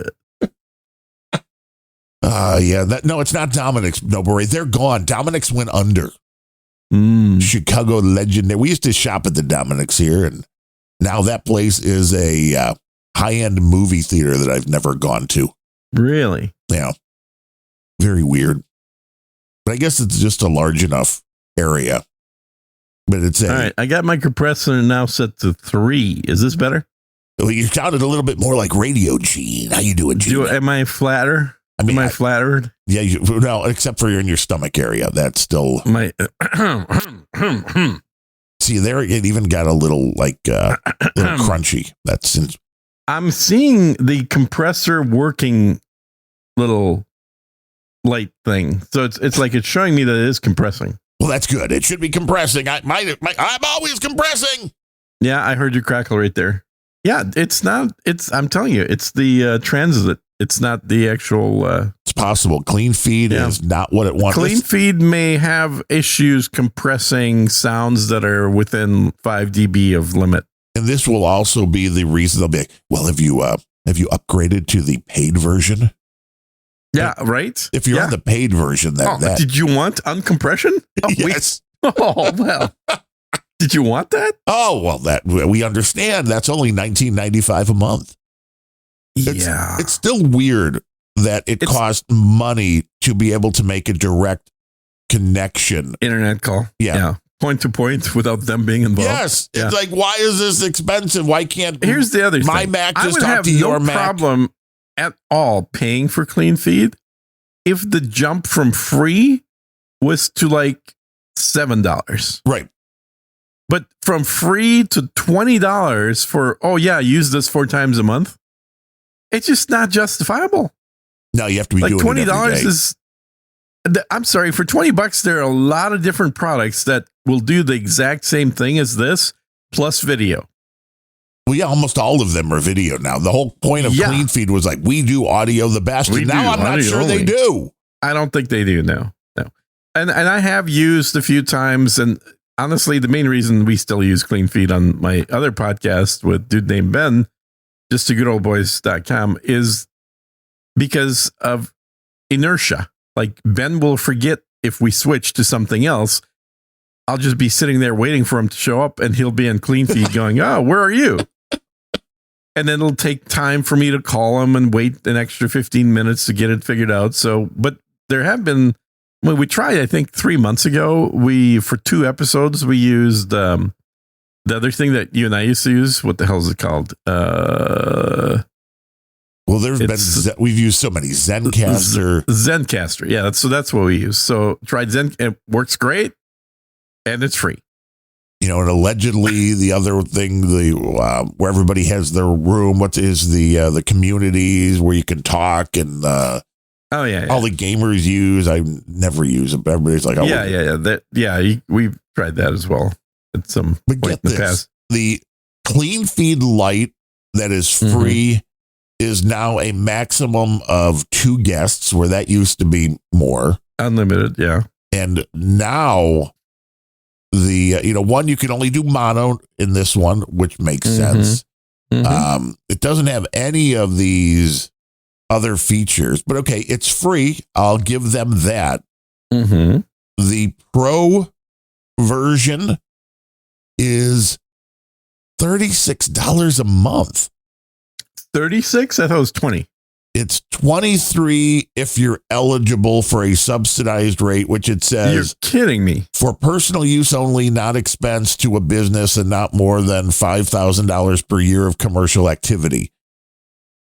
No, it's not Dominic's. No, Beret. They're gone. Dominic's went under. Chicago legendary. We used to shop at the Dominic's here, and now that place is a high-end movie theater that I've never gone to. Really? Yeah. Very weird. But I guess it's just a large enough area. But it's all right. I got my compressor now set to 3. Is this better? Well, you sounded a little bit more like Radio Gene. How you doing, Gene? Am I flatter? Am I flattered? Yeah, no, except for in your stomach area. That's still my. See, there it even got a little little crunchy. I'm seeing the compressor working little light thing. So it's like it's showing me that it is compressing. Well, that's good. It should be compressing. I'm always compressing. Yeah, I heard you crackle right there. Yeah, it's not. I'm telling you, it's the transit. It's not the actual. It's possible. Clean feed is not what it wants. Clean feed may have issues compressing sounds that are within 5 dB of limit. And this will also be the reason they'll be like, well, have you upgraded to the paid version? Yeah, right. If you're on the paid version, did you want uncompression? Oh, yes. Oh, well. Did you want that? Oh, well, that we understand. That's only $19.95 a month. It's still weird that it costs money to be able to make a direct connection. Internet call. Yeah. Point to point without them being involved. Yes. It's like, why is this expensive? Why can't Here's the other my thing. Mac just talk to your Mac? I would have no problem at all paying for clean feed if the jump from free was to like $7. Right. But from free to $20 for, use this 4 times a month. It's just not justifiable. No, you have to be Like doing it $20 every day. is. I'm sorry, for $20, there are a lot of different products that will do the exact same thing as this, plus video. Well, yeah, almost all of them are video now. The whole point of Clean Feed was like, we do audio the best. We And now do I'm not audio sure they only. do. I don't think they do now. No. And I have used a few times, and honestly, the main reason we still use Clean Feed on my other podcast with dude named Ben, just to goodoldboys.com, is because of inertia. Like Ben will forget if we switch to something else. I'll just be sitting there waiting for him to show up, and he'll be on Clean Feed going, oh, where are you? And then it'll take time for me to call him and wait an extra 15 minutes to get it figured out. So, but there have been, when we tried, I think 3 months ago, for 2 episodes, we used the other thing that you and I used to use. What the hell is it called? Well, we've used so many Zencaster. Zencaster. Yeah. That's what we use. So tried Zen. It works great and it's free. You know, and allegedly the other thing, where everybody has their room, the communities where you can talk and all the gamers use. I never use them. Everybody's like, we've tried that as well at some point get in the past. The Clean Feed Lite that is free is now a maximum of 2 guests, where that used to be more. Unlimited, yeah. And now one, you can only do mono in this one, which makes sense. It doesn't have any of these other features, but okay, it's free. I'll give them that. The Pro version is $36 a month. 36? I thought it was 20. It's 23 if you're eligible for a subsidized rate, which it says, you're kidding me, for personal use only, not expense to a business, and not more than $5,000 per year of commercial activity.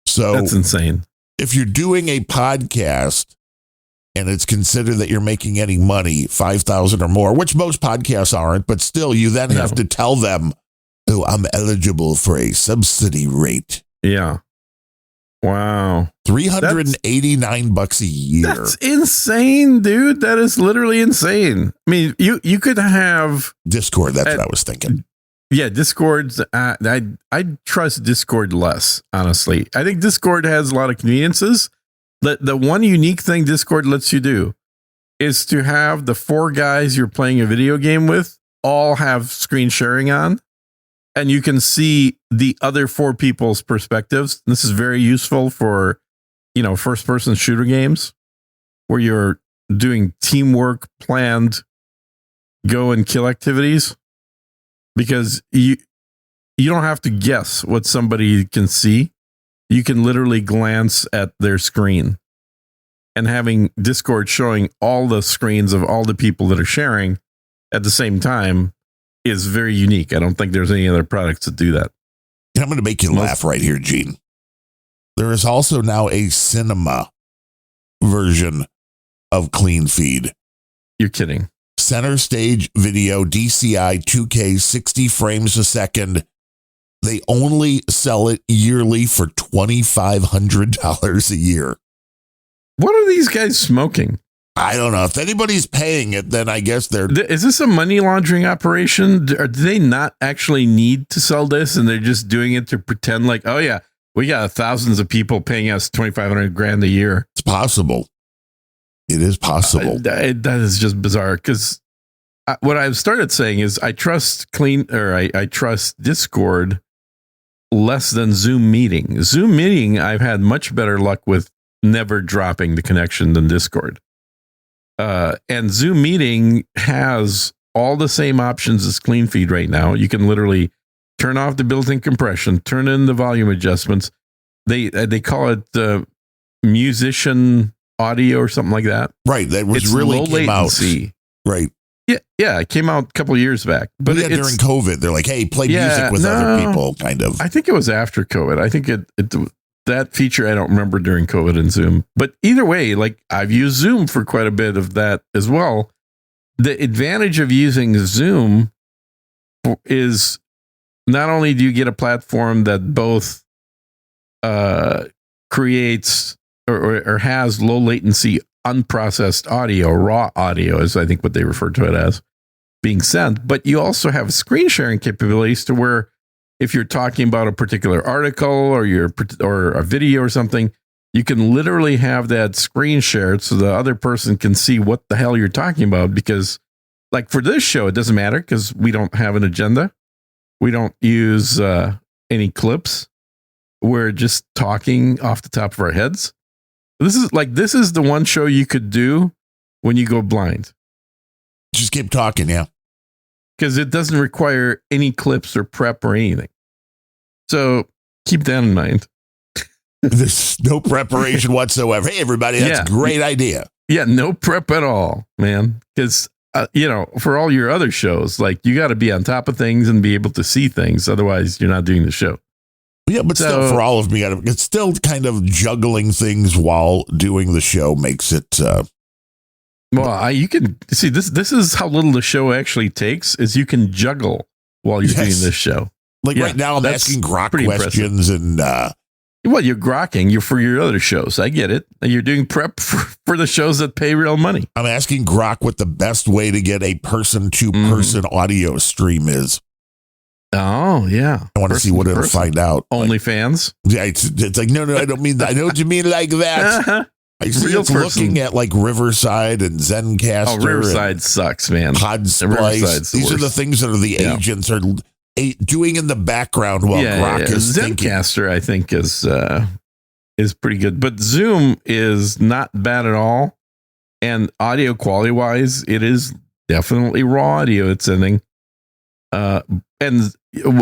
So that's insane. If you're doing a podcast and it's considered that you're making any money, 5,000 or more, which most podcasts aren't, but still you then have to tell them, oh, I'm eligible for a subsidy rate. Yeah. Wow. $389 a year. That's insane, dude. That is literally insane. I mean, you could have Discord. That's what I was thinking. Yeah, Discord's. I trust Discord less, honestly. I think Discord has a lot of conveniences. The one unique thing Discord lets you do is to have the 4 guys you're playing a video game with all have screen sharing on. And you can see the other 4 people's perspectives. This is very useful for, first person shooter games where you're doing teamwork, planned go and kill activities, because you don't have to guess what somebody can see. You can literally glance at their screen, and having Discord showing all the screens of all the people that are sharing at the same time is very unique. I don't think there's any other products that do that. And I'm going to make you laugh right here, Gene. There is also now a cinema version of Clean Feed. You're kidding. Center stage video, DCI, 2K, 60 frames a second. They only sell it yearly for $2,500 a year. What are these guys smoking? I don't know. If anybody's paying it, then I guess they're... Is this a money laundering operation? Or do they not actually need to sell this, and they're just doing it to pretend like, oh yeah, we got thousands of people paying us $2,500 a year? It's possible. It is possible. That is just bizarre, because what I've started saying is I trust I trust Discord less than Zoom Meeting. Zoom Meeting, I've had much better luck with never dropping the connection than Discord. And Zoom Meeting has all the same options as Clean Feed right now. You can literally turn off the built-in compression, turn in the volume adjustments. They call it musician audio or something like that. Right. That was it's really low came latency. Out. Right. Yeah. It came out a couple of years back. But during COVID, they're like, hey, play music with other people, kind of. I think it was after COVID. I think that feature, I don't remember during COVID in Zoom. But either way, like I've used Zoom for quite a bit of that as well. The advantage of using Zoom is not only do you get a platform that both creates or has low latency, unprocessed audio, raw audio is I think what they refer to it as, being sent. But you also have screen sharing capabilities to where if you're talking about a particular article or a video or something, you can literally have that screen shared so the other person can see what the hell you're talking about. Because like for this show, it doesn't matter because we don't have an agenda. We don't use any clips. We're just talking off the top of our heads. This is the one show you could do when you go blind. Just keep talking, yeah. Because it doesn't require any clips or prep or anything. So keep that in mind. There's no preparation whatsoever. Hey, everybody, that's a great idea. Yeah, no prep at all, man. Because, for all your other shows, like you got to be on top of things and be able to see things. Otherwise, you're not doing the show. Yeah, but still, for all of me, it's still kind of juggling things while doing the show makes it. Well, you can see this is how little the show actually takes is you can juggle while you're doing this show. Like right now, I'm asking Grok questions and. Well, you're grokking. You're for your other shows. I get it. You're doing prep for the shows that pay real money. I'm asking Grok what the best way to get a person-to-person audio stream is. Oh, yeah. I want to see what it'll find out. OnlyFans? Yeah, it's like, no, I don't mean that. I know what you mean like that. I see it's looking at like Riverside and Zencaster. Oh, Riverside sucks, man. Podsplice. These are the things that the agents are doing in the background while Grok is thinking. Zencaster, I think, is pretty good. But Zoom is not bad at all. And audio quality-wise, it is definitely raw audio it's sending. And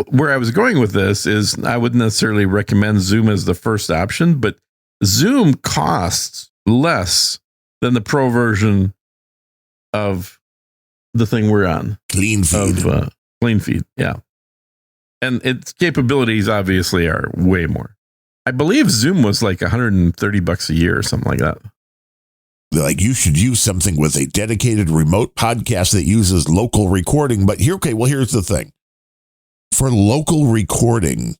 where I was going with this is I wouldn't necessarily recommend Zoom as the first option, but Zoom costs less than the pro version of the thing we're on. Clean feed. Clean feed, yeah. And its capabilities obviously are way more. I believe Zoom was like $130 a year or something like that. Like you should use something with a dedicated remote podcast that uses local recording. But here's the thing. For local recording,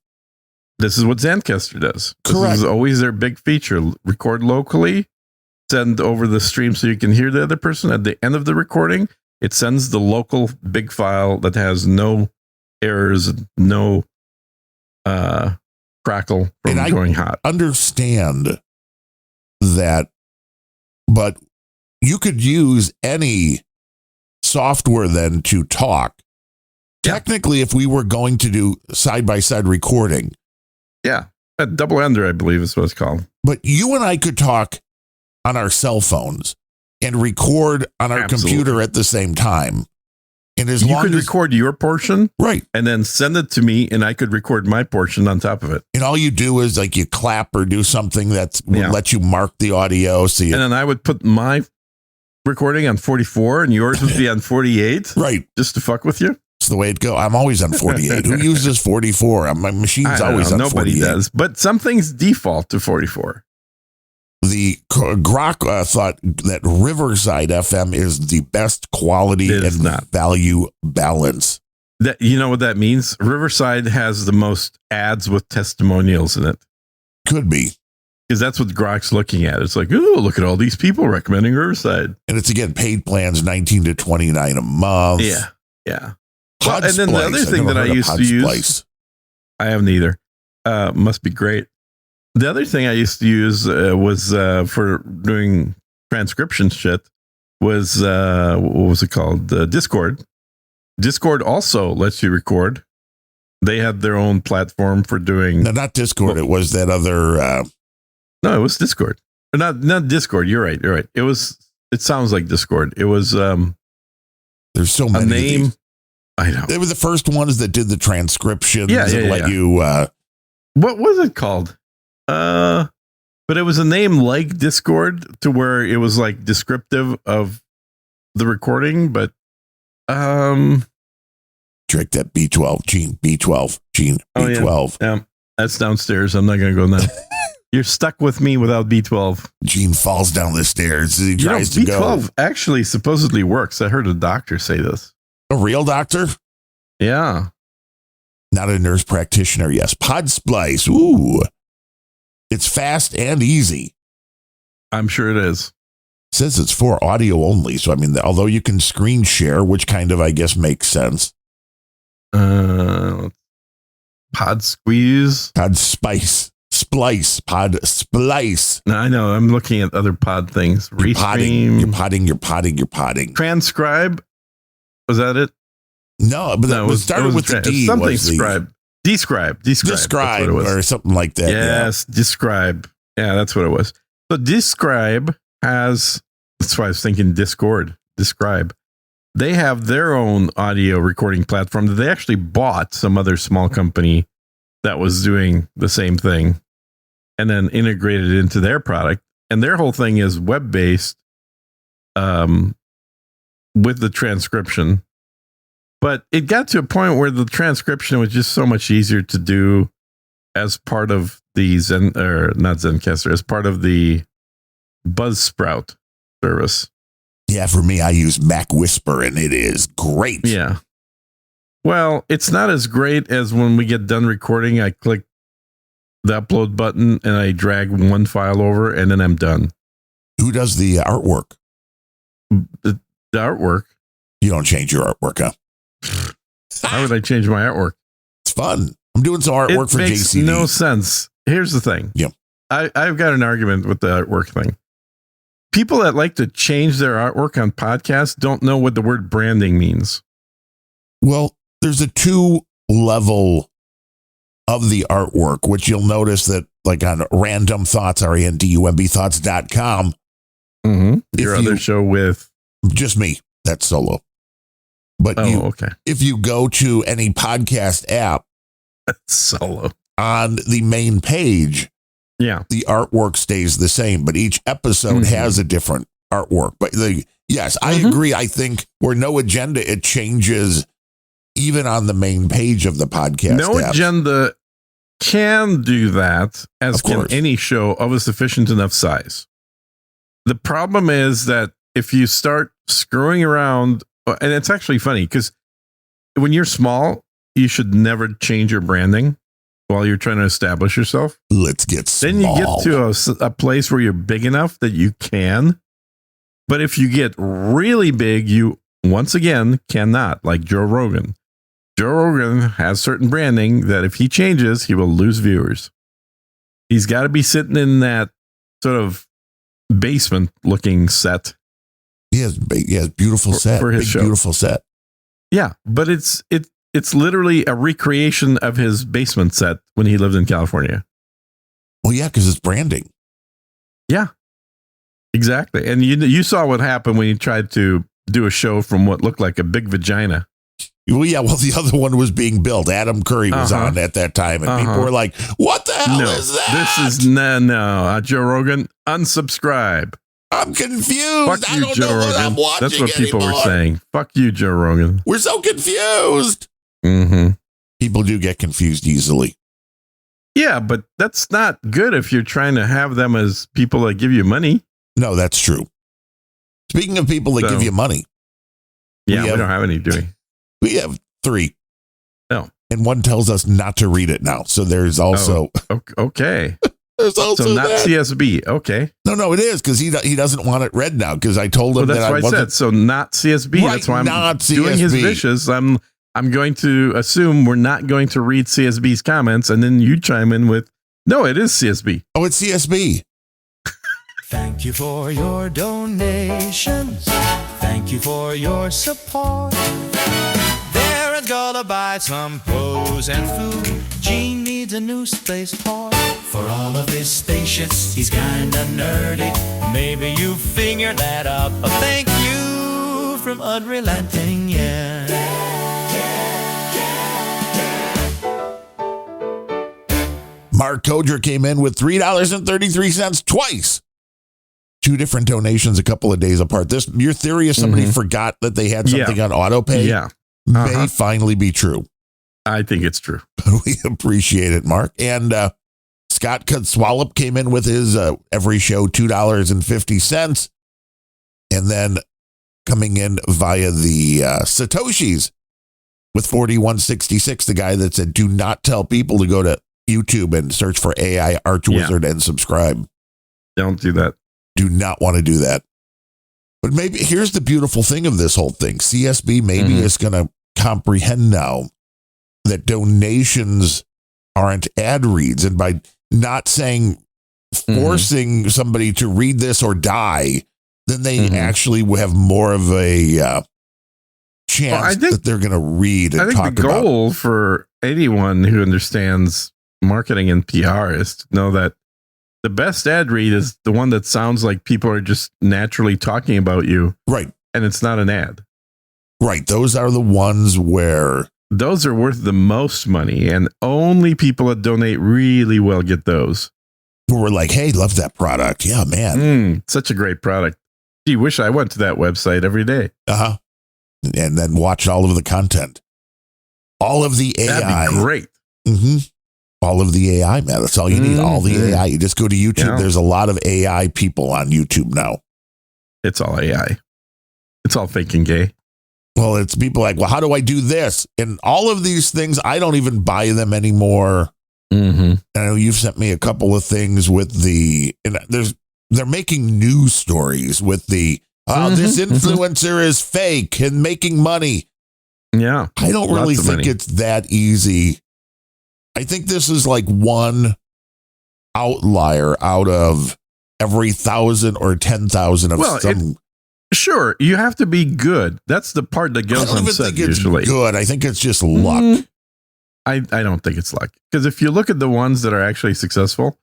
this is what Zencaster does. Correct. This is always their big feature. Record locally, send over the stream so you can hear the other person. At the end of the recording, it sends the local big file that has no errors, no crackle from going hot. Understand that, but you could use any software then to talk. Technically, if we were going to do side-by-side recording. Yeah, a double ender, I believe is what it's called. But you and I could talk on our cell phones and record on our computer at the same time. And you could record your portion, right, and then send it to me, and I could record my portion on top of it. And all you do is like you clap or do something that would let you mark the audio. And then I would put my recording on 44, and yours would be on 48, right? Just to fuck with you. It's the way it goes. I'm always on 48. Who uses 44? My machine's always on 48. Nobody does, but some things default to 44. The Grok thought that Riverside FM is the best quality and value balance. That, you know what that means? Riverside has the most ads with testimonials in it. Could be. Because that's what Grok's looking at. It's like, oh, look at all these people recommending Riverside. And it's, again, paid plans, $19 to $29 a month. Yeah. Well, and then the other thing that I used to use, I haven't either. Must be great. The other thing I used to use was for doing transcription shit was, what was it called? Discord. Discord also lets you record. They had their own platform for doing. No, not Discord. It was that other. No, it was Discord. Or not Discord. You're right. It sounds like Discord. It was. There's so many. A name. I know. They were the first ones that did the transcriptions and let you. What was it called? But it was a name like Discord to where it was like descriptive of the recording, but Drake, that B12, Gene, B12, Gene, B12. Yeah, that's downstairs. I'm not gonna go now. You're stuck with me without B12. Gene falls down the stairs. He tries to go. B12 actually supposedly works. I heard a doctor say this. A real doctor? Yeah. Not a nurse practitioner. Yes. Podsplice. Ooh. It's fast and easy. I'm sure it is. It says it's for audio only. So, I mean, although you can screen share, which kind of, I guess, makes sense. Pod Squeeze. Pod Spice. Splice. Pod Splice. No, I know. I'm looking at other pod things. You're Restream. potting. Transcribe. Was that it? No, but No, it started with the D. Something scribe. Describe. Describe or something like that. Yes, Describe. Yeah, that's what it was. So Describe has, that's why I was thinking Discord. Describe. They have their own audio recording platform that they actually bought some other small company that was doing the same thing and then integrated it into their product. And their whole thing is web-based with the transcription. But it got to a point where the transcription was just so much easier to do as part of the not Zencaster, as part of the Buzzsprout service. Yeah, for me, I use Mac Whisper, and it is great. Yeah. Well, it's not as great as when we get done recording. I click the upload button and I drag one file over, and then I'm done. Who does the artwork? The artwork. You don't change your artwork, huh? How would I change my artwork? It's fun. I'm doing some artwork for JCD. It makes no sense. Here's the thing. Yep. I've got an argument with the artwork thing. People that like to change their artwork on podcasts don't know what the word branding means. Well, there's a 2 level of the artwork, which you'll notice that like on Random Thoughts, RANDUMB thoughts.com. Mm-hmm. Your other show with just me. That's solo. But okay. If you go to any podcast app, solo on the main page, yeah, the artwork stays the same, but each episode has a different artwork. But yes, I agree. I think where No Agenda, it changes even on the main page of the podcast. No app. Agenda can do that, as can any show of a sufficient enough size. The problem is that if you start screwing around, and it's actually funny because when you're small, you should never change your branding while you're trying to establish yourself. Let's get small. Then you get to a place where you're big enough that you can. But if you get really big, you once again cannot, like Joe Rogan. Joe Rogan has certain branding that if he changes, he will lose viewers. He's got to be sitting in that sort of basement looking set. He has beautiful set for his show. Beautiful set. Yeah, but it's literally a recreation of his basement set when he lived in California. Well, yeah, because it's branding. Yeah, exactly. And you saw what happened when he tried to do a show from what looked like a big vagina. Well, yeah. Well, the other one was being built. Adam Curry was on at that time, and people were like, "What the hell is that?" This is no. Joe Rogan, unsubscribe. I'm confused. Fuck you, Joe Rogan. I'm watching. That's what people anymore. were saying. Fuck you, Joe Rogan. We're so confused. Mm-hmm. People do get confused easily. Yeah, but that's not good if you're trying to have them as people that give you money. No, that's true. Speaking of people that give you money. Yeah, we don't have any, do we? We have 3. No. And one tells us not to read it now. So there's also... okay. There's also so not that. CSB. Okay. No, it is because he doesn't want it read now because I told him that's that why I said so. Not CSB. Right, that's why I'm not doing CSB. his wishes. I'm going to assume we're not going to read CSB's comments, and then you chime in with, no, it is CSB. Oh, it's CSB. Thank you for your donations. Thank you for your support. Darren's gonna buy some clothes and food. Gene needs a new spaceport. For all of his spaceships, he's kinda nerdy. Maybe you figured that out. But thank you from Unrelenting, yeah. Mark Koger came in with $3.33 twice. 2 different donations a couple of days apart. Your theory is somebody forgot that they had something on autopay. Yeah. May finally be true. I think it's true. We appreciate it, Mark. And Scott Kutzwallop came in with his every show $2.50. And then coming in via the Satoshis with 4166, the guy that said, do not tell people to go to YouTube and search for AI Arch Wizard and subscribe. Don't do that. Do not want to do that. But maybe here's the beautiful thing of this whole thing. CSB maybe is going to comprehend now that donations aren't ad reads. And by not saying forcing somebody to read this or die, then they actually will have more of a chance that they're going to read and talk about. I think the goal for anyone who understands marketing and PR is to know that the best ad read is the one that sounds like people are just naturally talking about you. Right. And it's not an ad. Right. Those are the ones where... Those are worth the most money, and only people that donate really well get those. We're like, hey, love that product. Yeah, man. Such a great product. Gee, wish I went to that website every day. Uh-huh. And then watch all of the content. All of the AI. That'd be great. All of the AI, man. That's all you need. All the AI. You just go to YouTube. Yeah. There's a lot of AI people on YouTube now. It's all AI. It's all fake and gay. Well, it's people like, well, how do I do this? And all of these things, I don't even buy them anymore. I know you've sent me a couple of things with they're making news stories with this influencer is fake and making money. Yeah. I don't really think it's that easy. I think this is like one outlier out of every 1,000 or 10,000 of some. Sure, you have to be good. That's the part that goes unsaid usually. Good. I think it's just luck. I don't think it's luck. Because if you look at the ones that are actually successful,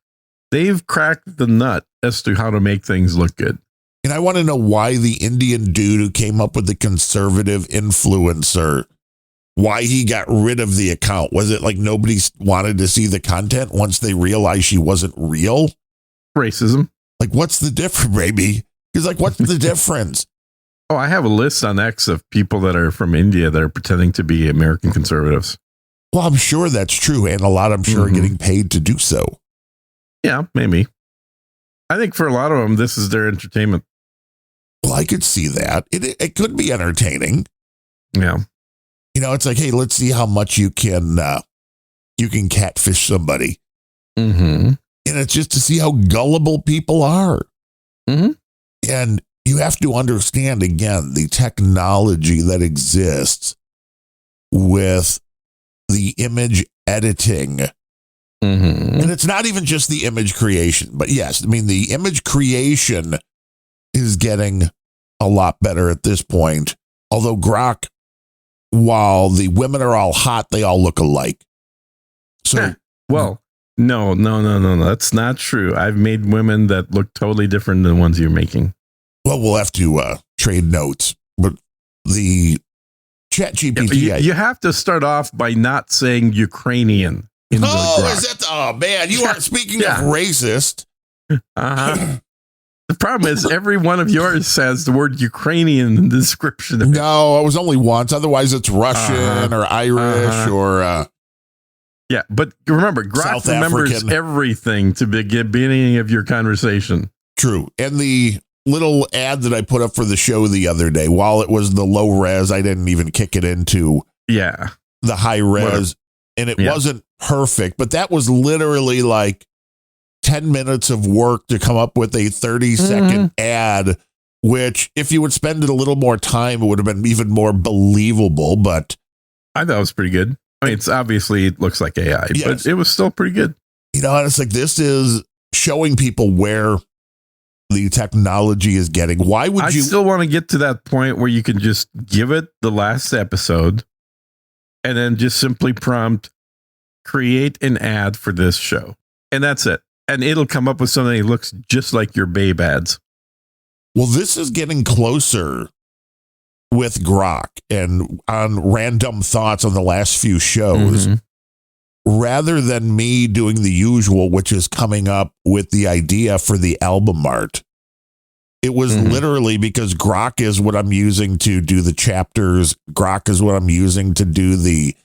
they've cracked the nut as to how to make things look good. And I want to know why the Indian dude who came up with the conservative influencer, why he got rid of the account. Was it like nobody wanted to see the content once they realized she wasn't real? Racism. Like, what's the difference, baby? He's like, what's the difference? Oh, I have a list on X of people that are from India that are pretending to be American conservatives. Well, I'm sure that's true. And a lot, I'm sure, are getting paid to do so. Yeah, maybe. I think for a lot of them, this is their entertainment. Well, I could see that. It could be entertaining. Yeah. You know, it's like, hey, let's see how much you can catfish somebody. And it's just to see how gullible people are. And you have to understand, again, the technology that exists with the image editing. And it's not even just the image creation, but yes, I mean, the image creation is getting a lot better at this point. Although Grok, while the women are all hot, they all look alike. So, well, no, that's not true. I've made women that look totally different than the ones you're making. Well, we'll have to trade notes, but the ChatGPT. You have to start off by not saying Ukrainian. Oh man, you aren't speaking of racist. The problem is every one of yours has the word Ukrainian in the description. No, it was only once. Otherwise, it's Russian or Irish or. Yeah, but remember, Grok remembers everything to the beginning of your conversation. True. And the little ad that I put up for the show the other day, while it was the low res, I didn't even kick it into the high res. And it wasn't perfect, but that was literally like 10 minutes of work to come up with a 30-second ad, which if you would spend it a little more time, it would have been even more believable. But I thought it was pretty good. I mean, it looks like AI, but it was still pretty good. You know, and it's like, this is showing people where the technology is getting. Why would you still want to get to that point where you can just give it the last episode and then just simply prompt, create an ad for this show. And that's it. And it'll come up with something that looks just like your Babe ads. Well, this is getting closer with Grok and on Random Thoughts on the last few shows, rather than me doing the usual, which is coming up with the idea for the album art. It was literally because Grok is what I'm using to do the chapters. Grok is what I'm using to do the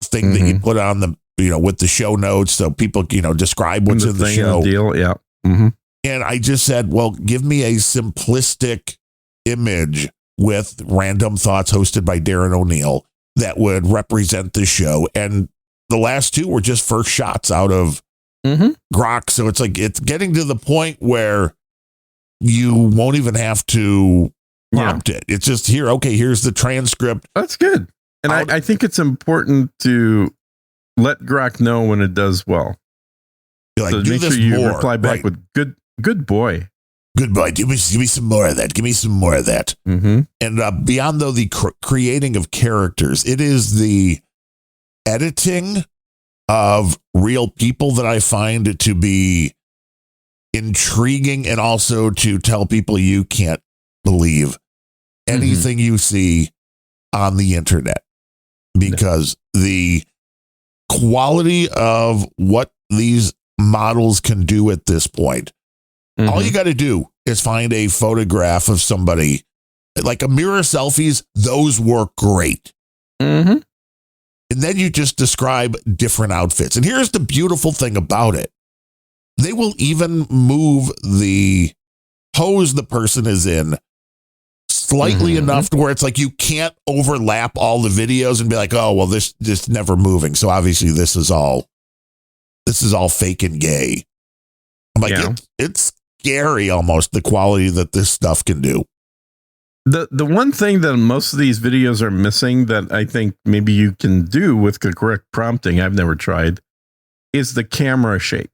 thing that you put on the, with the show notes. So people, describe what's in the show. Deal. Yeah. And I just said, well, give me a simplistic image with Random Thoughts hosted by Darren O'Neill that would represent the show. And the last two were just first shots out of Grok. So it's like it's getting to the point where you won't even have to prompt it. It's just here. Okay, here's the transcript. That's good. And I think it's important to let Grok know when it does well. Like, so do make this sure you more. reply back with good boy. Good boy. Give me some more of that. Give me some more of that. Mm-hmm. And beyond though the creating of characters, it is the editing of real people that I find to be intriguing, and also to tell people you can't believe anything you see on the internet, because the quality of what these models can do at this point, all you got to do is find a photograph of somebody, like a mirror selfies. Those work great. And then you just describe different outfits. And here's the beautiful thing about it. They will even move the pose the person is in slightly enough to where it's like you can't overlap all the videos and be like, oh, well, this never moving. So obviously this is all fake and gay. I'm like, it's scary almost, the quality that this stuff can do. The one thing that most of these videos are missing that I think maybe you can do with the correct prompting, I've never tried, is the camera shake.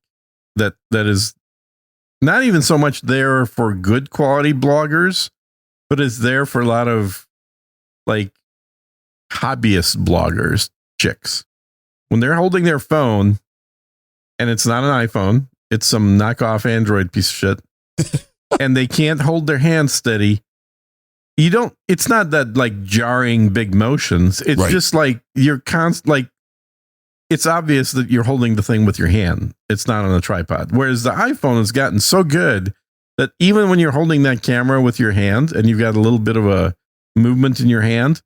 That is not even so much there for good quality bloggers, but is there for a lot of like hobbyist bloggers, chicks. When they're holding their phone and it's not an iPhone, it's some knockoff Android piece of shit, and they can't hold their hand steady. It's not that like jarring big motions. It's just like you're it's obvious that you're holding the thing with your hand. It's not on a tripod. Whereas the iPhone has gotten so good that even when you're holding that camera with your hand and you've got a little bit of a movement in your hand,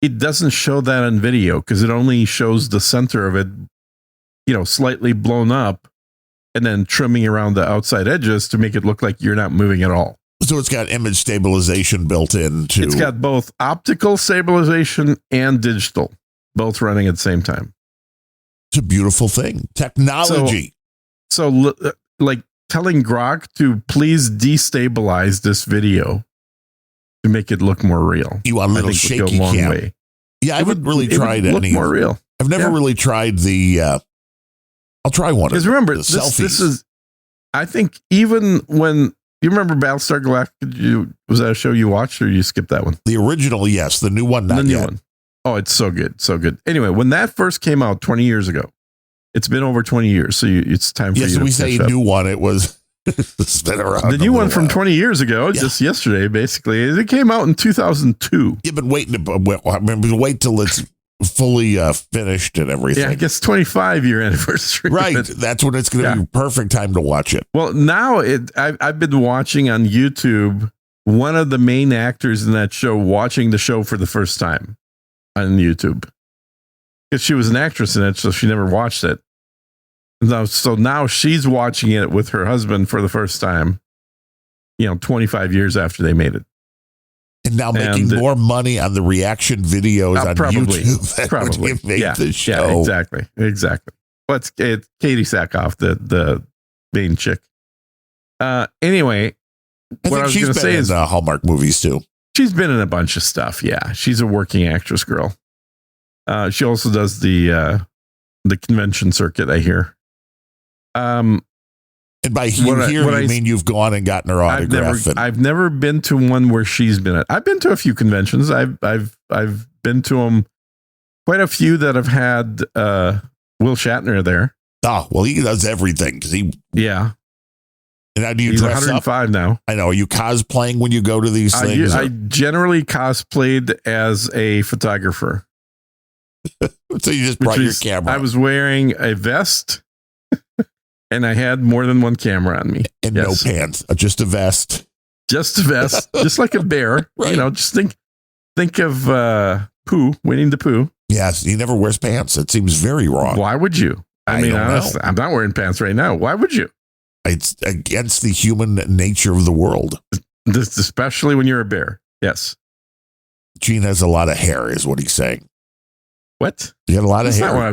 it doesn't show that on video because it only shows the center of it, slightly blown up and then trimming around the outside edges to make it look like you're not moving at all. So it's got image stabilization built in too. It's got both optical stabilization and digital, both running at the same time. It's a beautiful thing. Technology. So like telling Grok to please destabilize this video to make it look more real. You want a little shaky cam. Way. Yeah, I haven't really tried any. More real. I've never really tried the. I'll try one. Because remember, this is. I think even when you remember Battlestar Galactica, was that a show you watched or you skipped that one? The original, yes. The new one, not yet. Oh, it's so good. So good. Anyway, when that first came out 20 years ago, it's been over 20 years. So it's time for you to we say new one. It was it's been around. The new one from 20 years ago, just yesterday, basically. It came out in 2002. You've been waiting wait till it's fully finished and everything. Yeah, I guess 25-year anniversary. Right. That's when it's going to be perfect time to watch it. Well, now I've been watching on YouTube one of the main actors in that show watching the show for the first time on YouTube, because she was an actress in it, so she never watched it. So now she's watching it with her husband for the first time, 25 years after they made it. And now making more money on the reaction videos on YouTube than probably. when you made the show. Yeah, exactly. Well, it's Katie Sackhoff, the main chick. Anyway, what I was going to say is Hallmark movies too. She's been in a bunch of stuff. Yeah, she's a working actress girl. She also does the convention circuit, I hear. And by you mean you've gone and gotten her autograph? I've never been to one where she's been at. I've been to a few conventions. I've been to them, quite a few that have had Will Shatner there. Oh, well, he does everything because he. Yeah. And now do you He's dress 105 up? Now. I know. Are you cosplaying when you go to these things? I generally cosplayed as a photographer. So you just brought your camera. I was wearing a vest and I had more than one camera on me. And no pants, just a vest. Just a vest, just like a bear. Right. Just think of Winnie the Pooh. Yes, he never wears pants. It seems very wrong. Why would you? I mean, honestly, I'm not wearing pants right now. Why would you? It's against the human nature of the world. Especially when you're a bear. Yes. Gene has a lot of hair, is what he's saying. What? You had a lot of That's hair. not what I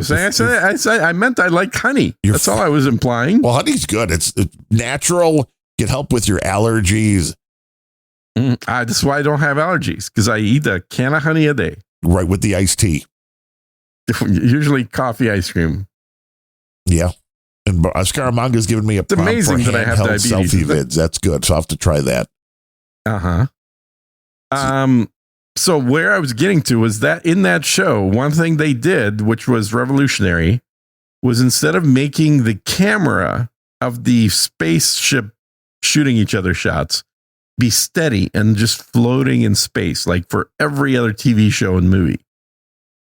was saying. I meant I like honey. That's all I was implying. Well, honey's good. It's natural. Can help with your allergies. That's why I don't have allergies, because I eat a can of honey a day. Right, with the iced tea. Usually coffee ice cream. Yeah. And Scaramanga's given me a prompt amazing for that I have handheld diabetes. selfie vids. That's good. So I'll have to try that. So where I was getting to was that in that show, one thing they did, which was revolutionary, was instead of making the camera of the spaceship shooting each other shots be steady and just floating in space, like for every other TV show and movie,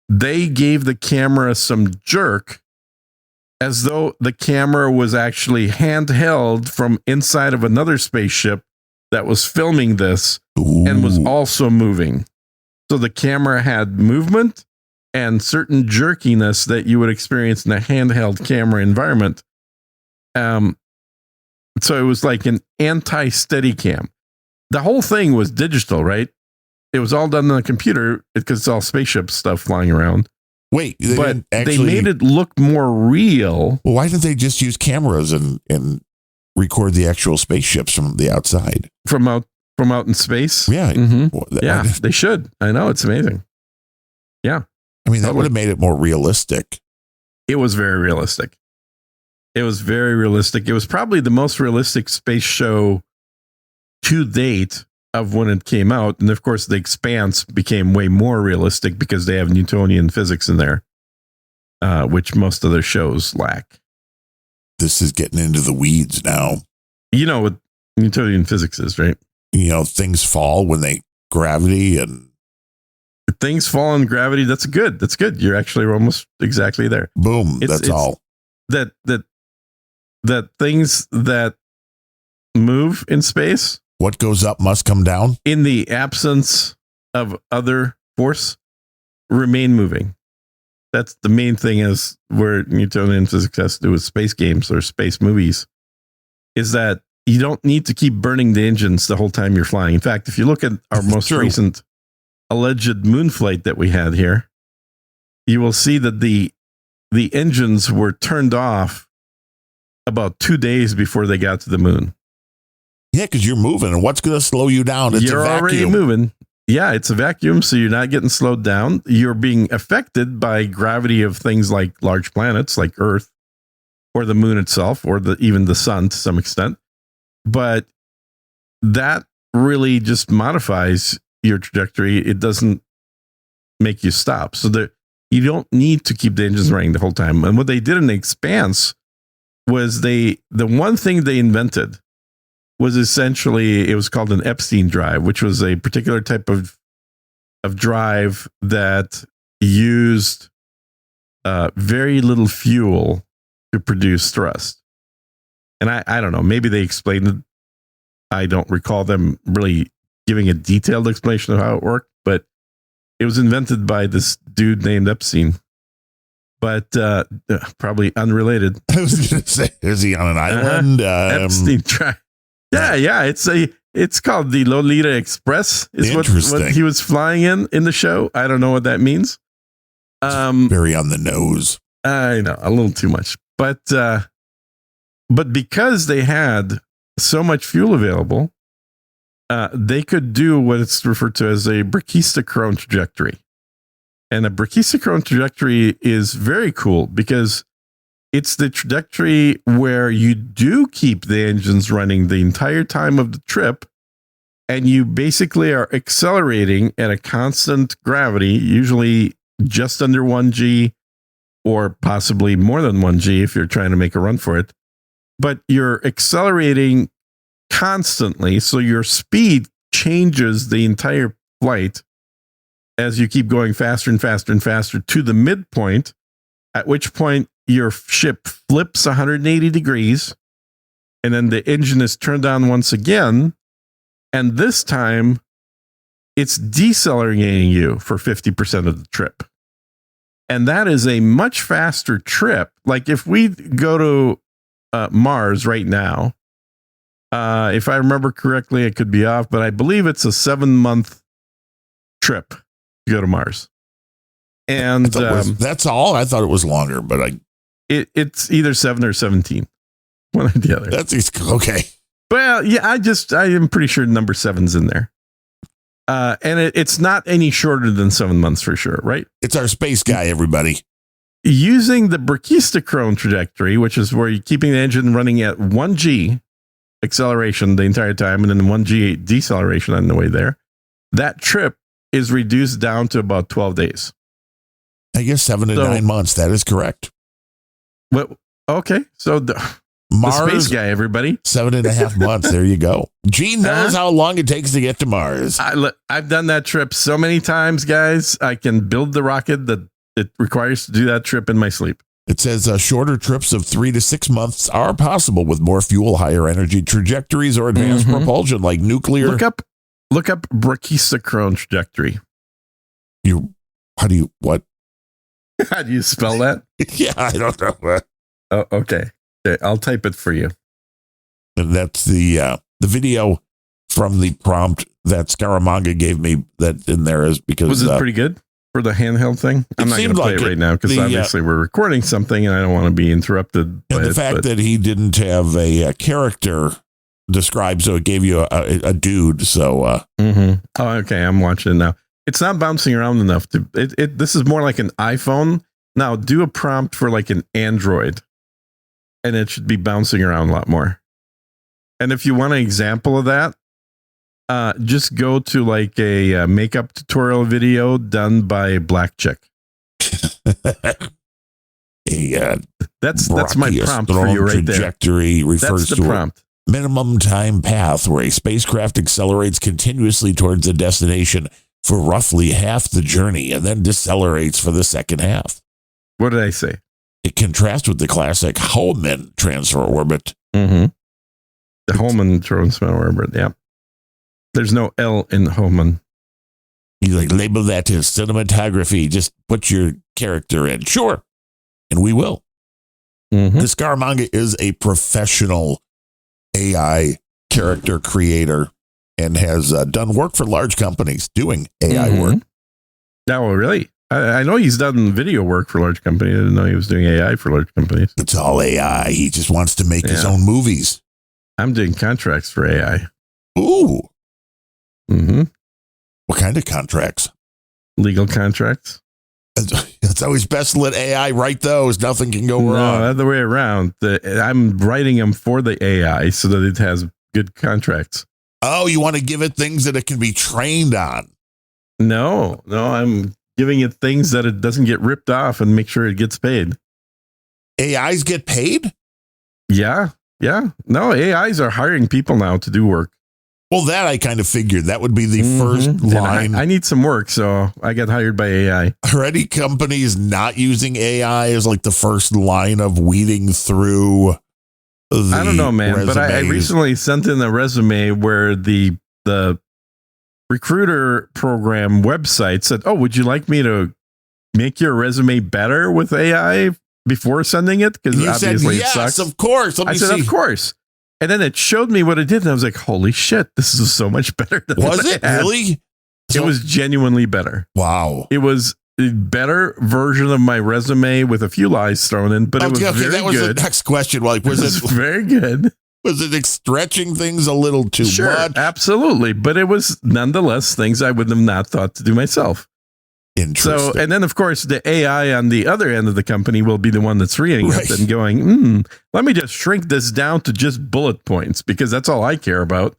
they gave the camera some jerk, as though the camera was actually handheld from inside of another spaceship that was filming this. Ooh. And was also moving. So the camera had movement and certain jerkiness that you would experience in a handheld camera environment. So it was like an anti-steady cam. The whole thing was digital, right? It was all done on a computer because it's all spaceship stuff flying around. Wait, they made it look more real. Well, why didn't they just use cameras and record the actual spaceships from the outside? From out in space? Yeah. Yeah, they should. I know, it's amazing. Yeah. I mean, that would have made it more realistic. It was very realistic. It was probably the most realistic space show to date of when it came out. And of course, The Expanse became way more realistic because they have Newtonian physics in there, which most other shows lack. This is getting into the weeds now. You know what Newtonian physics is, right? You know, things fall when they gravity and things fall in gravity. That's good. You're actually almost exactly there. Boom. That's all. That things that move in space. What goes up must come down. In the absence of other force, remain moving. That's the main thing, is where Newtonian physics has to do with space games or space movies, is that you don't need to keep burning the engines the whole time you're flying. In fact, if you look at our most recent alleged moon flight that we had here, you will see that the engines were turned off about 2 days before they got to the moon. Yeah, because you're moving, and what's going to slow you down? You're already moving. Yeah, it's a vacuum, so you're not getting slowed down. You're being affected by gravity of things like large planets like Earth or the moon itself, or even the sun to some extent. But that really just modifies your trajectory. It doesn't make you stop. So that you don't need to keep the engines running the whole time. And what they did in The Expanse was the one thing they invented was essentially, it was called an Epstein drive, which was a particular type of drive that used very little fuel to produce thrust. And I don't know, maybe they explained it. I don't recall them really giving a detailed explanation of how it worked, but it was invented by this dude named Epstein, but probably unrelated. I was going to say, is he on an island? Epstein drive. Yeah. It's called the Lolita Express is what he was flying in the show. I don't know what that means. Very on the nose. I know, a little too much, but because they had so much fuel available, they could do what it's referred to as a brachistochrone trajectory. And a brachistochrone trajectory is very cool because it's the trajectory where you do keep the engines running the entire time of the trip, and you basically are accelerating at a constant gravity, usually just under 1G or possibly more than 1G if you're trying to make a run for it. But you're accelerating constantly, so your speed changes the entire flight as you keep going faster and faster and faster to the midpoint, at which point your ship flips 180 degrees, and then the engine is turned on once again, and this time it's decelerating you for 50% of the trip. And that is a much faster trip. Like if we go to Mars right now, if I remember correctly, it could be off, but I believe it's a 7-month trip to go to Mars. And that's all. I thought it was longer, but it's either 7 or 17, one or the other. That's okay. Well, yeah, I am pretty sure number 7's in there. And it's not any shorter than 7 months for sure, right? It's our space guy, everybody. Using the brachistochrone trajectory, which is where you're keeping the engine running at 1G acceleration the entire time and then 1G deceleration on the way there, that trip is reduced down to about 12 days. I guess 7 to 9 months. That is correct. Well, okay. So Mars, the space guy, everybody. 7.5 months. There you go. Gene knows how long it takes to get to Mars. I've done that trip so many times, guys. I can build the rocket that it requires to do that trip in my sleep. It says shorter trips of 3 to 6 months are possible with more fuel, higher energy trajectories, or advanced propulsion like nuclear. Look up brachistochrone trajectory. What? How do you spell that? Yeah, I don't know. Oh, okay. I'll type it for you. And that's the video from the prompt that Scaramanga gave me. That in there is because was it pretty good for the handheld thing? I'm not going to play it right now because obviously we're recording something and I don't want to be interrupted. And the fact that he didn't have a character described, so it gave you a dude. So Oh, okay. I'm watching it now. It's not bouncing around enough to this is more like an iPhone. Now do a prompt for like an Android and it should be bouncing around a lot more. And if you want an example of that, just go to like a makeup tutorial video done by a black chick. That's my prompt for you right there. Trajectory refers to prompt. Minimum time path where a spacecraft accelerates continuously towards a destination for roughly half the journey and then decelerates for the second half. What did I say? It contrasts with the classic Hohmann transfer orbit. The Hohmann transfer orbit, yeah. There's no L in Hohmann. You label that as cinematography. Just put your character in. Sure. And we will. This Scaramanga is a professional AI character creator and has done work for large companies doing AI work. Oh, really? I know he's done video work for large companies. I didn't know he was doing AI for large companies. It's all AI. He just wants to make his own movies. I'm doing contracts for AI. Ooh. What kind of contracts? Legal contracts. It's always best to let AI write those. Nothing can go wrong. No, other way around. I'm writing them for the AI so that it has good contracts. Oh, you want to give it things that it can be trained on? No, I'm giving it things that it doesn't get ripped off and make sure it gets paid. AIs get paid? Yeah. No, AIs are hiring people now to do work. Well, that I kind of figured that would be the first line. I need some work, so I got hired by AI. Are any companies not using AI as like the first line of weeding through the I don't know, man, resumes? but I recently sent in a resume where the recruiter program website said, "Oh, would you like me to make your resume better with AI before sending it?" Because obviously yes, it sucks. Of course. I said, "Of course." And then it showed me what it did, and I was like, "Holy shit, this is so much better than was it really?" It was genuinely better. Wow. It was a better version of my resume with a few lies thrown in, but it was very good. That was the next question. Like, was it very good? Was it stretching things a little too much? Absolutely. But it was nonetheless things I would have not thought to do myself. Interesting. So, and then of course the AI on the other end of the company will be the one that's reading it and going, let me just shrink this down to just bullet points because that's all I care about.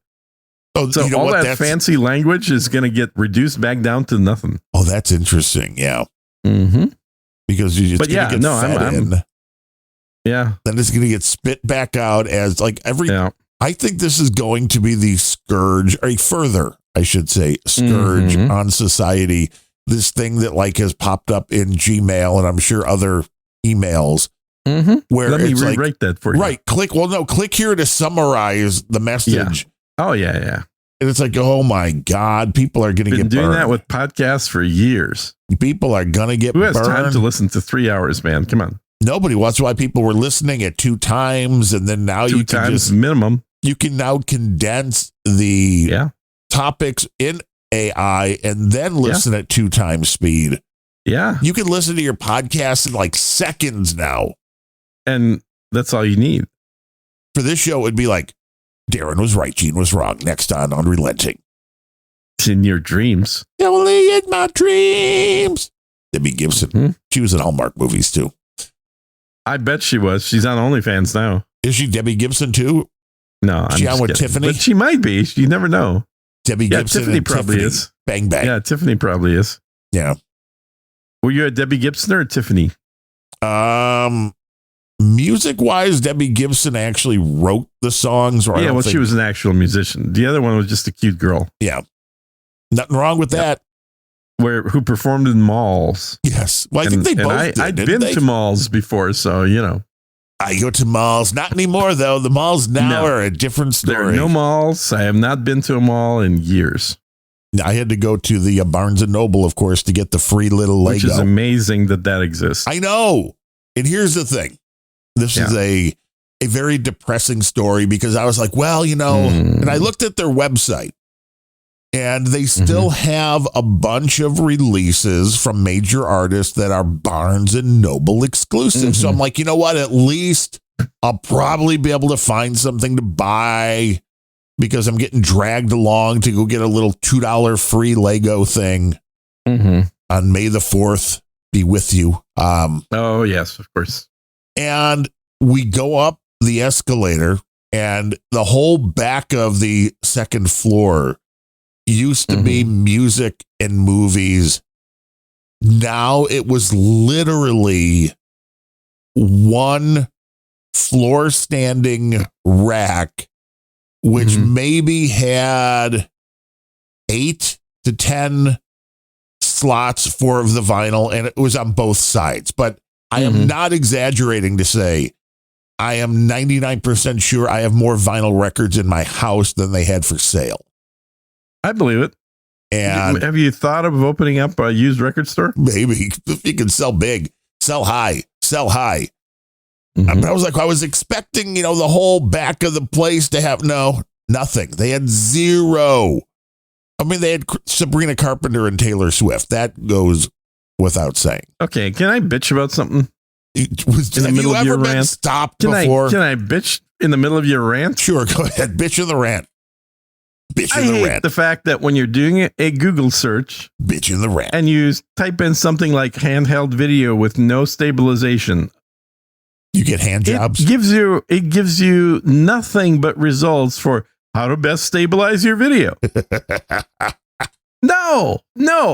Oh, so all that fancy language is going to get reduced back down to nothing. Oh, that's interesting. Yeah. Because you just I'm then it's going to get spit back out as like I think this is going to be the scourge, or scourge on society. This thing that like has popped up in Gmail and I'm sure other emails where let me rewrite that for you. Right. Click here to summarize the message. Yeah. Oh yeah. And it's like, oh my God, people are going to get doing burned. that with podcasts for years. People are going to get burned. Who has time to listen to 3 hours, man? Come on. Nobody. That's why people were listening at 2 times. And then now you can just minimum. You can now condense the topics in AI and then listen at 2 times speed. Yeah. You can listen to your podcast in like seconds now. And that's all you need. For this show, it'd be like, Darren was right, Gene was wrong. Next on Unrelenting. In your dreams. Only in my dreams. Debbie Gibson. Mm-hmm. She was in Hallmark movies too. I bet she was. She's on OnlyFans now. Is she Debbie Gibson too? No, I'm she just on with kidding. Tiffany? But she might be. You never know. Debbie Gibson. Tiffany and probably Tiffany. is. Bang, bang. Yeah, Tiffany probably is. Yeah. Were you a Debbie Gibson or a Tiffany? Music wise, Debbie Gibson actually wrote the songs. Or She was an actual musician. The other one was just a cute girl. Yeah. Nothing wrong with that. Who performed in malls. Yes. Well, I think they both did, I'd didn't been they? to malls before, so, you know. I go to malls. Not anymore, though. The malls now are a different story. There are no malls. I have not been to a mall in years. I had to go to the Barnes & Noble, of course, to get the free little Lego. Which is amazing that exists. I know. And here's the thing. This is a very depressing story because I was like, well, you know, and I looked at their website and they still have a bunch of releases from major artists that are Barnes & Noble exclusive. So I'm like, you know what? At least I'll probably be able to find something to buy because I'm getting dragged along to go get a little $2 free Lego thing on May the 4th. Be with you. Oh, yes, of course. And we go up the escalator, and the whole back of the second floor used to be music and movies. Now it was literally one floor standing rack, which maybe had 8 to 10 slots for the vinyl, and it was on both sides. But I am not exaggerating to say I am 99% sure I have more vinyl records in my house than they had for sale. I believe it. And have you thought of opening up a used record store? Maybe if you can sell big, sell high, sell high. But I was expecting, you know, the whole back of the place to have nothing. They had zero. I mean, they had Sabrina Carpenter and Taylor Swift. That goes without saying. Okay, can I bitch about something? Have you ever been stopped before? Can I bitch in the middle of your rant? Sure, go ahead. Bitch in the rant. Bitch I in the hate rant. the fact that when you're doing a Google search, Bitch in the rant, and you type in something like handheld video with no stabilization, you get hand jobs. It gives you nothing but results for how to best stabilize your video. No,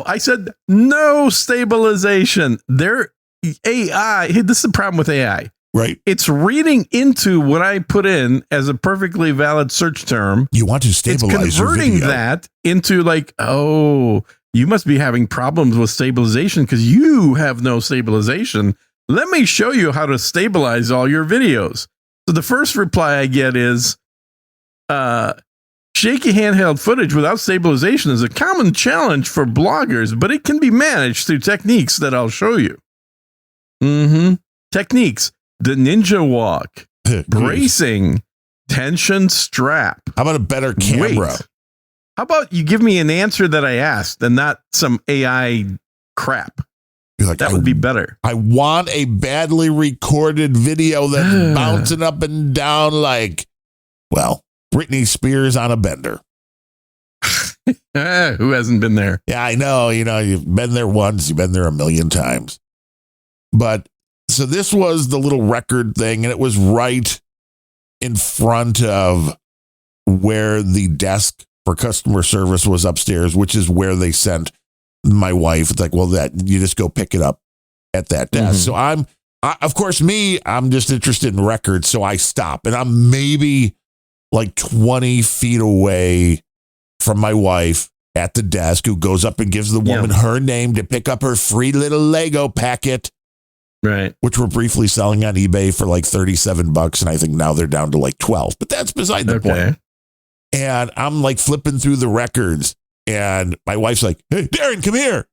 I said no stabilization. Their AI, this is the problem with AI. Right. It's reading into what I put in as a perfectly valid search term. You want to stabilize it's converting your video. that into like, oh, you must be having problems with stabilization because you have no stabilization. Let me show you how to stabilize all your videos. So the first reply I get is, shaky handheld footage without stabilization is a common challenge for bloggers, but it can be managed through techniques that I'll show you. Techniques. The ninja walk, bracing, tension strap. How about a better camera? Wait. How about you give me an answer that I asked and not some AI crap? Like, that would be better. I want a badly recorded video that's bouncing up and down like, well, Britney Spears on a bender. Who hasn't been there? Yeah, I know. You know, you've been there once, you've been there a million times. But so this was the little record thing, and it was right in front of where the desk for customer service was upstairs, which is where they sent my wife. It's like, well, that you just go pick it up at that desk. So I'm just interested in records. So I stop, and I'm maybe like 20 feet away from my wife at the desk, who goes up and gives the woman her name to pick up her free little Lego packet. Right. Which we're briefly selling on eBay for like $37. And I think now they're down to like 12, but that's beside the point. And I'm like flipping through the records, and my wife's like, "Hey, Darren, come here."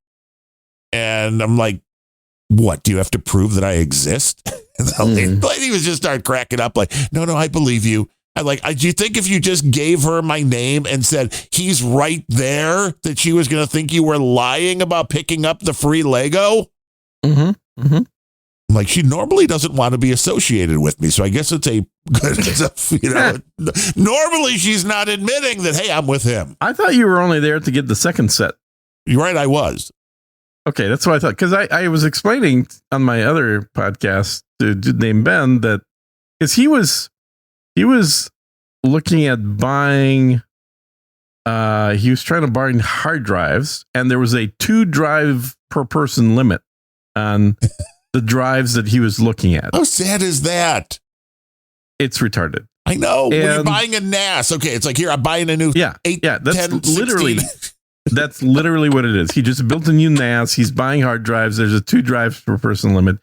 And I'm like, "What? Do you have to prove that I exist?" And the lady was just start cracking up like, no, I believe you. Do you think if you just gave her my name and said, he's right there, that she was going to think you were lying about picking up the free Lego? Mm-hmm. Mm-hmm. Like, she normally doesn't want to be associated with me. So I guess it's a good, normally she's not admitting that, hey, I'm with him. I thought you were only there to get the second set. You're right. I was. Okay. That's what I thought. Cause I was explaining on my other podcast to a dude named Ben that because he was looking at buying, he was trying to buy hard drives, and there was a 2 drive per person limit on the drives that he was looking at. How sad is that? It's retarded. I know. When you're buying a NAS, okay, it's like, here, I'm buying a new 8, that's 10, literally 16. That's literally what it is. He just built a new NAS. He's buying hard drives. There's a 2 drives per person limit.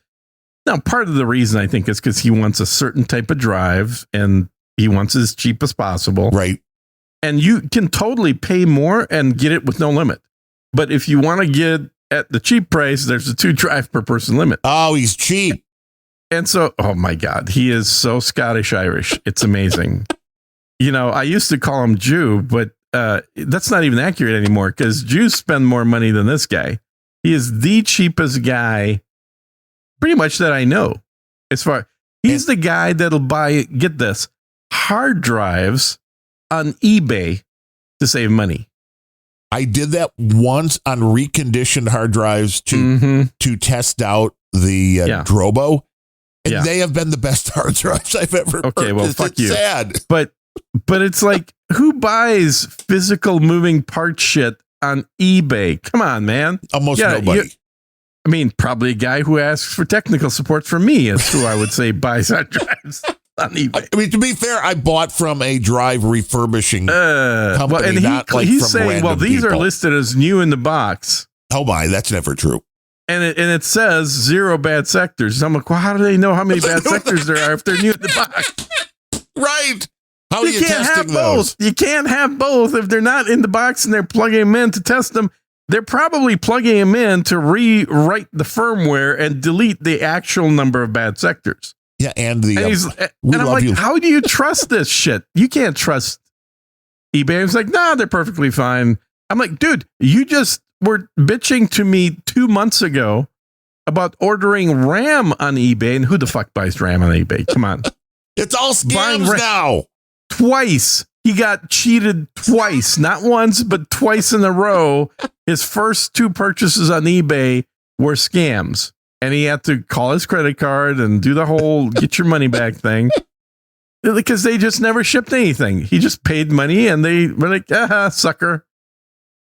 Now, part of the reason I think is because he wants a certain type of drive and he wants it as cheap as possible. Right. And you can totally pay more and get it with no limit. But if you want to get at the cheap price, there's a 2 drive per person limit. Oh, he's cheap. And so, oh my God, he is so Scottish Irish. It's amazing. I used to call him Jew, but that's not even accurate anymore because Jews spend more money than this guy. He is the cheapest guy pretty much that I know. He's the guy that'll get this, hard drives on eBay to save money. I did that once on reconditioned hard drives to test out the Drobo. And they have been the best hard drives I've ever purchased. Well, fuck you. Sad. But it's like, who buys physical moving part shit on eBay? Come on, man. Almost nobody. Probably a guy who asks for technical support from me is who I would say buys hard drives on eBay. To be fair, I bought from a drive refurbishing company, he's saying, random these people. are listed as new in the box. Oh my, that's never true. And it says 0 bad sectors. I'm like, well, how do they know how many bad sectors there are if they're new in the box? Right. How are you can't testing have those? Both. You can't have both. If they're not in the box and they're plugging them in to test them, they're probably plugging them in to rewrite the firmware and delete the actual number of bad sectors. Yeah, and I'm like, how do you trust this shit? You can't trust eBay. It's like, nah, they're perfectly fine. I'm like, dude, you just were bitching to me 2 months ago about ordering RAM on eBay, and who the fuck buys RAM on eBay? Come on. It's all scams now. Twice. He got cheated twice, not once, but twice in a row. His first 2 purchases on eBay were scams, and he had to call his credit card and do the whole get your money back thing because they just never shipped anything. He just paid money and they were like, sucker.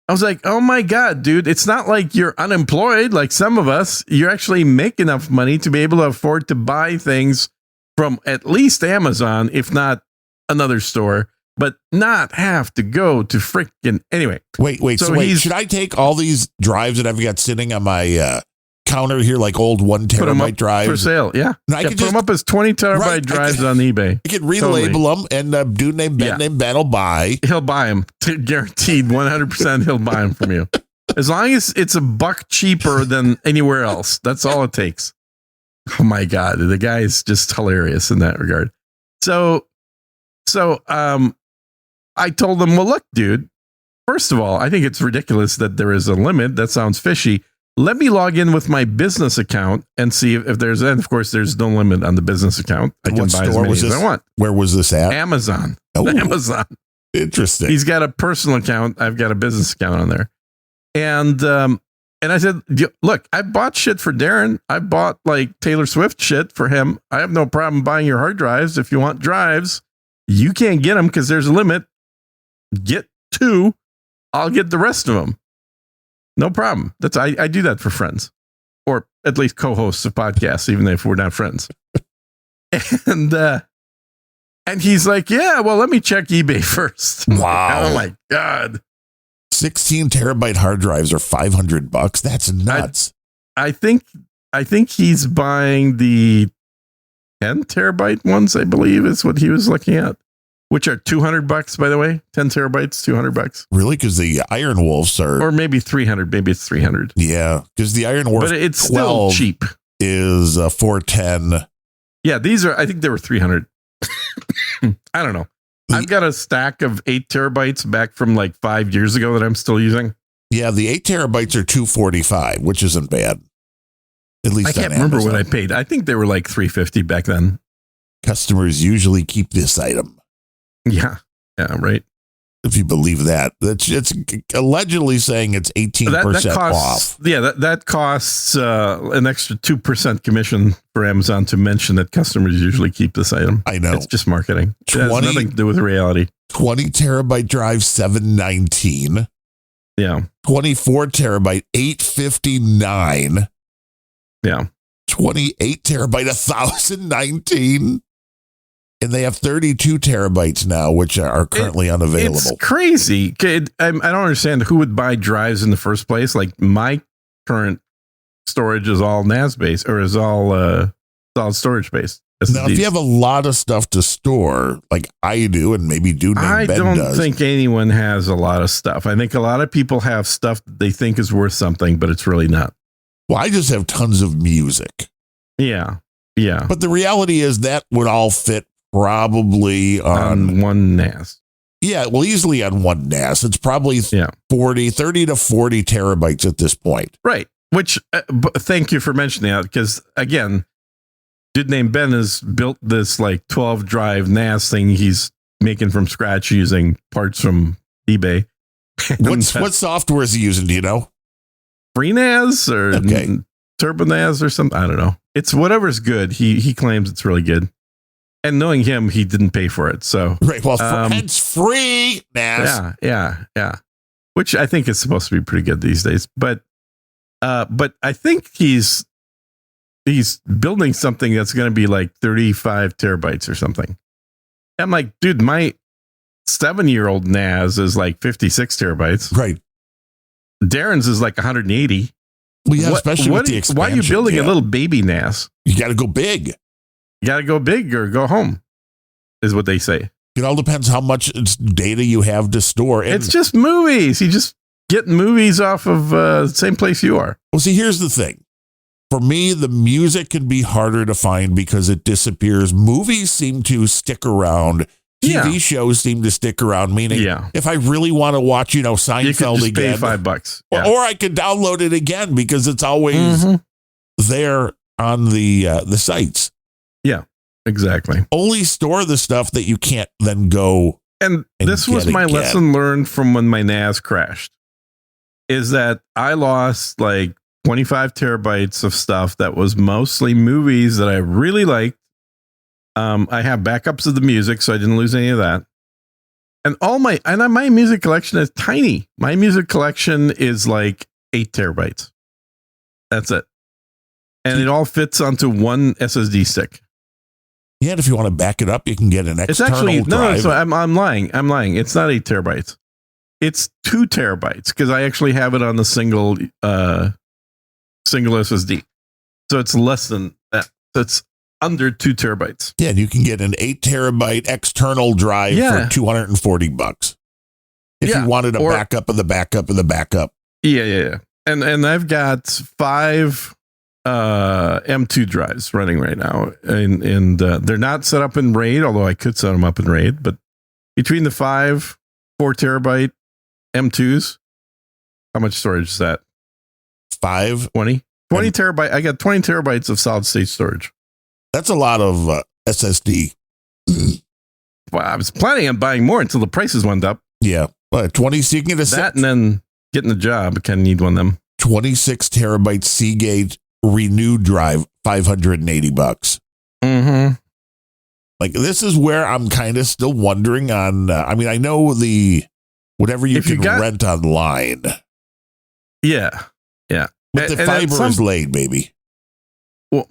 I was like, oh my God, dude, it's not like you're unemployed like some of us. You actually make enough money to be able to afford to buy things from at least Amazon, if not another store, but not have to go to freaking anyway. Wait. So should I take all these drives that I've got sitting on my counter here, like old 1 terabyte drives for sale? Yeah. I could put them up as 20 terabyte drives on eBay. I could relabel them, and dude named Ben will buy. He'll buy them. Guaranteed 100% he'll buy them from you. As long as it's $1 cheaper than anywhere else. That's all it takes. Oh my God. The guy is just hilarious in that regard. So I told him, well, look, dude, first of all, I think it's ridiculous that there is a limit. That sounds fishy. Let me log in with my business account and see if there's, and of course, there's no limit on the business account. I can buy as many as I want. Where was this at? Amazon. Oh, Amazon. Interesting. He's got a personal account. I've got a business account on there. And I said, look, I bought shit for Darren. I bought like Taylor Swift shit for him. I have no problem buying your hard drives. If you want drives, you can't get them because there's a limit. Get 2. I'll get the rest of them. No problem. I do that for friends, or at least co-hosts of podcasts, even if we're not friends. And he's like, yeah, well, let me check eBay first. Wow. Oh my God. 16 terabyte hard drives are $500. That's nuts. I think he's buying the 10 terabyte ones, I believe is what he was looking at, which are $200, by the way. 10 terabytes, $200. Really? Because the Iron Wolves are, or maybe 300. Maybe it's 300. Yeah, because the Iron Wolf, but it's still cheap. Is 410. Yeah, these are. I think they were 300. I don't know. I've got a stack of 8 terabytes back from like 5 years ago that I'm still using. Yeah, the 8 terabytes are $245, which isn't bad. At least I can't remember what I paid. I think they were like $350 back then. Customers usually keep this item. Yeah, right. If you believe that, it's allegedly saying it's 18% off. Yeah, that costs an extra 2% commission for Amazon to mention that customers usually keep this item. I know. It's just marketing. It has nothing to do with reality. 20 terabyte drive, $719. Yeah. 24 terabyte, $859. Yeah. 28 terabyte, $1,019. And they have 32 terabytes now, which are currently unavailable. It's crazy. I don't understand who would buy drives in the first place. Like my current storage is all NAS based, or is all solid storage based. Now, if you have a lot of stuff to store, like I do, and maybe Ben don't think anyone has a lot of stuff. I think a lot of people have stuff that they think is worth something, but it's really not. Well, I just have tons of music. Yeah. But the reality is that would all fit probably on one NAS. Yeah, well, easily on one NAS. It's probably 30 to 40 terabytes at this point. Right. Which, thank you for mentioning that, because again, dude named Ben has built this like 12 drive NAS thing he's making from scratch using parts from eBay. What software is he using? Do you know? FreeNAS or Turbo NAS or something? I don't know. It's whatever's good. He claims it's really good. And knowing him, he didn't pay for it. So right. Well, it's free NAS. Yeah. Which I think is supposed to be pretty good these days. But I think he's building something that's going to be like 35 terabytes or something. I'm like, dude, my 7-year-old NAS is like 56 terabytes. Right. Darren's is like 180. Well, yeah, especially with the expansion. Why are you building a little baby NAS? You got to go big. You got to go big or go home, is what they say. It all depends how much data you have to store. And it's just movies. You just get movies off of the same place you are. Well, see, here's the thing. For me, the music can be harder to find because it disappears. Movies seem to stick around. TV shows seem to stick around, meaning if I really want to watch, Seinfeld you again, pay $5. Or I could download it again because it's always there on the sites. Yeah, exactly. Only store the stuff that you can't then go. And this was my lesson learned from when my NAS crashed, is that I lost like 25 terabytes of stuff that was mostly movies that I really liked. I have backups of the music, so I didn't lose any of that. And my music collection is tiny. My music collection is like 8 terabytes. That's it. And it all fits onto one SSD stick. Yeah, and if you want to back it up, you can get an external drive. No, so I'm lying. It's not 8 terabytes. It's 2 terabytes because I actually have it on the single SSD. So it's less than that. So it's under 2 terabytes. Yeah, and you can get an 8 terabyte external drive for $240 if you wanted a backup of the backup of the backup. Yeah. And I've got 5 M2 drives running right now, and they're not set up in RAID, although I could set them up in RAID. But between the 4 terabyte M2s, how much storage is that? 20 terabyte. I got 20 terabytes of solid state storage. That's a lot of SSD. Well, I was planning on buying more until the prices went up. Yeah, but 20. So you can get that, and then getting a job. I kind of need one of them. 26 terabyte Seagate Renew drive, $580. Like, this is where I'm kind of still wondering on. I know whatever you can rent online. Yeah. But the fiber is laid, baby. Well,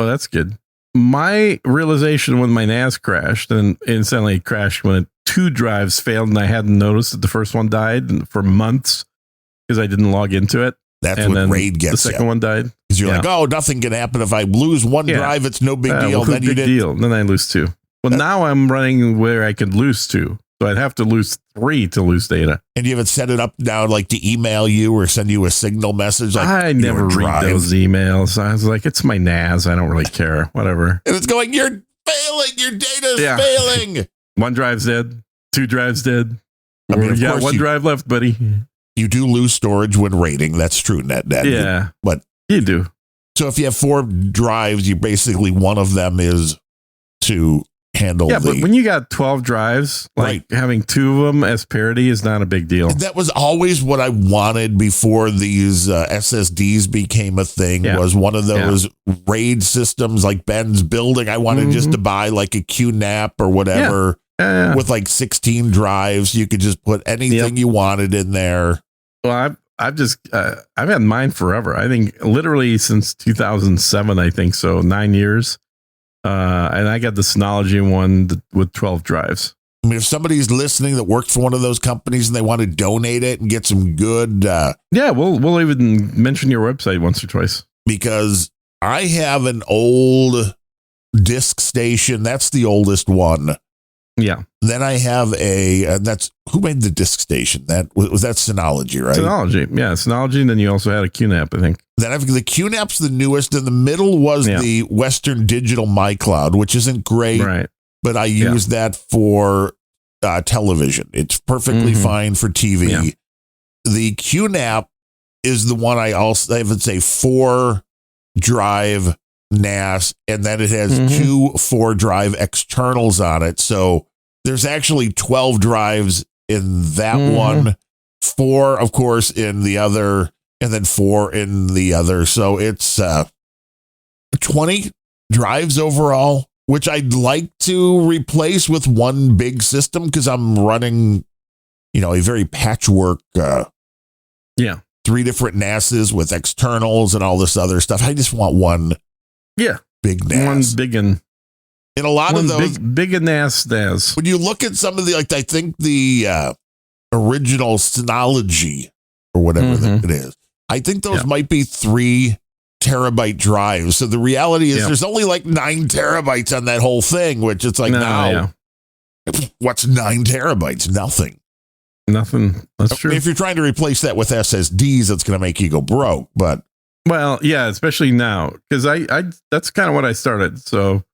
that's good. My realization when my NAS crashed, and instantly crashed when 2 drives failed, and I hadn't noticed that the first one died for months because I didn't log into it. That's what RAID gets. The second one died. Because you're like, oh, nothing can happen. If I lose one drive, it's no big deal. Well, then I lose 2. Well, now I'm running where I could lose 2. So I'd have to lose 3 to lose data. And you haven't set it up now, like to email you or send you a signal message? Like, I never read those emails. I was like, it's my NAS. I don't really care. Whatever. And it's going, you're failing. Your data's failing. one drive's dead, two drives dead. I mean, You got one drive left, buddy. You do lose storage when raiding. That's true. Yeah. But you do. So if you have 4 drives, you basically one of them is to handle but when you got 12 drives, like having 2 of them as parity is not a big deal. That was always what I wanted before these SSDs became a thing, was one of those RAID systems like Ben's building. I wanted just to buy like a QNAP or whatever with like 16 drives. You could just put anything you wanted in there. Well, I've had mine forever. I think literally since 2007, I think so, 9 years. And I got the Synology one with 12 drives. I mean, if somebody's listening that worked for one of those companies and they want to donate it and get some good, we'll even mention your website once or twice. Because I have an old disk station. That's the oldest one. Yeah. Then I have who made the disk station? That was Synology, right? Synology. And then you also had a QNAP, I think. Then I think the QNAP's the newest. In the middle was the Western Digital MyCloud, which isn't great, but I use that for television. It's perfectly fine for TV. Yeah. The QNAP is the one I would say 4 drive NAS, and then it has 2 4-drive externals on it. So there's actually 12 drives in that one, 4, of course, in the other, and then 4 in the other. So it's 20 drives overall, which I'd like to replace with one big system because I'm running, a very patchwork 3 different NASs with externals and all this other stuff. I just want one big NAS. One big and a lot of those big NAS. When you look at some of the, I think the original Synology or whatever it is, I think those might be 3 terabyte drives. So the reality is there's only like 9 terabytes on that whole thing, which it's like what's 9 terabytes? Nothing. That's true. If you're trying to replace that with SSDs, it's going to make you go broke. But especially now, because I that's kind of what I started. So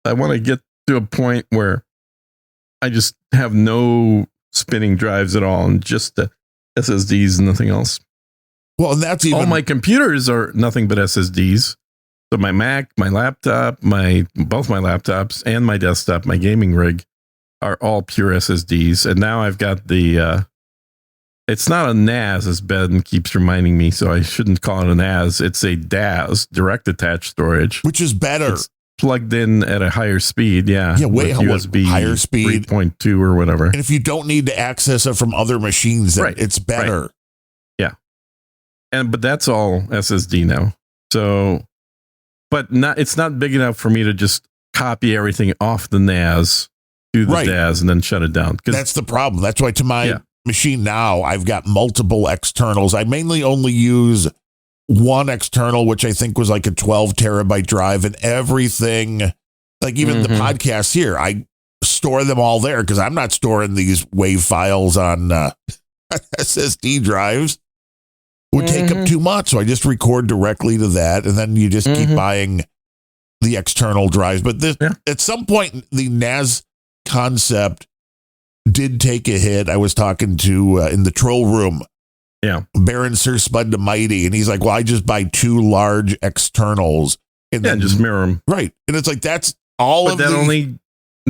I want to get to a point where I just have no spinning drives at all and just the SSDs and nothing else. Well, and that's even all my computers are nothing but SSDs. So my Mac, my laptop, both my laptops and my desktop, my gaming rig are all pure SSDs. And now I've got the it's not a NAS, as Ben keeps reminding me, so I shouldn't call it a NAS. It's a DAS, direct attached storage, which is better. It's plugged in at a higher speed, way USB higher speed 3.2 or whatever. And if you don't need to access it from other machines, then it's better. Right. Yeah, but that's all SSD now. So, but it's not big enough for me to just copy everything off the NAS to the DAS and then shut it down. That's the problem. That's why to my machine now, I've got multiple externals. I mainly only use one external, which I think was like a 12 terabyte drive, and everything, like even the podcasts here, I store them all there because I'm not storing these WAV files on SSD drives. Would take up too much. So I just record directly to that, and then you just keep buying the external drives. But at some point, the NAS concept did take a hit. I was talking to in the troll room. Yeah. Baron Sir Spud the Mighty. And he's like, well, I just buy 2 large externals. And then just mirror them. Right. And it's like, that's all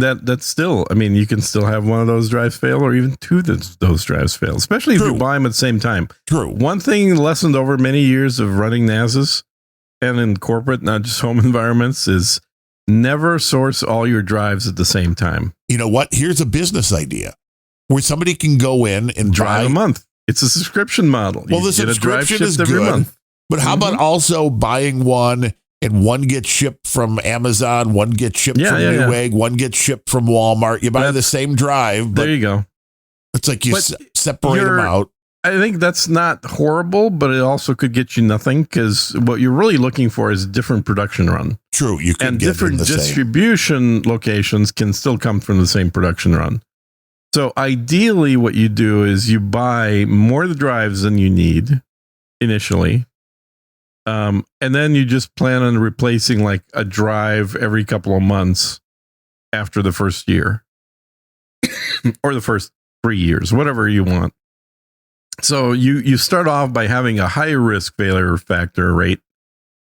but that's still, I mean, you can still have one of those drives fail or even 2 those drives fail, especially if you buy them at the same time. True. One thing lessened over many years of running NASs and in corporate, not just home environments, is never source all your drives at the same time. You know what? Here's a business idea where somebody can go in and drive a month. It's a subscription model. Well, the subscription is good, month. But how about also buying one and one gets shipped from Amazon, one gets shipped from Newegg, one gets shipped from Walmart. You buy the same drive. But there you go. It's like you separate them out. I think that's not horrible, but it also could get you nothing because what you're really looking for is a different production run. True. You can and get different distribution locations can still come from the same production run. So ideally what you do is you buy more of the drives than you need initially. And then you just plan on replacing like a drive every couple of months after the first year. or the first 3 years, whatever you want. So you start off by having a high risk failure factor rate,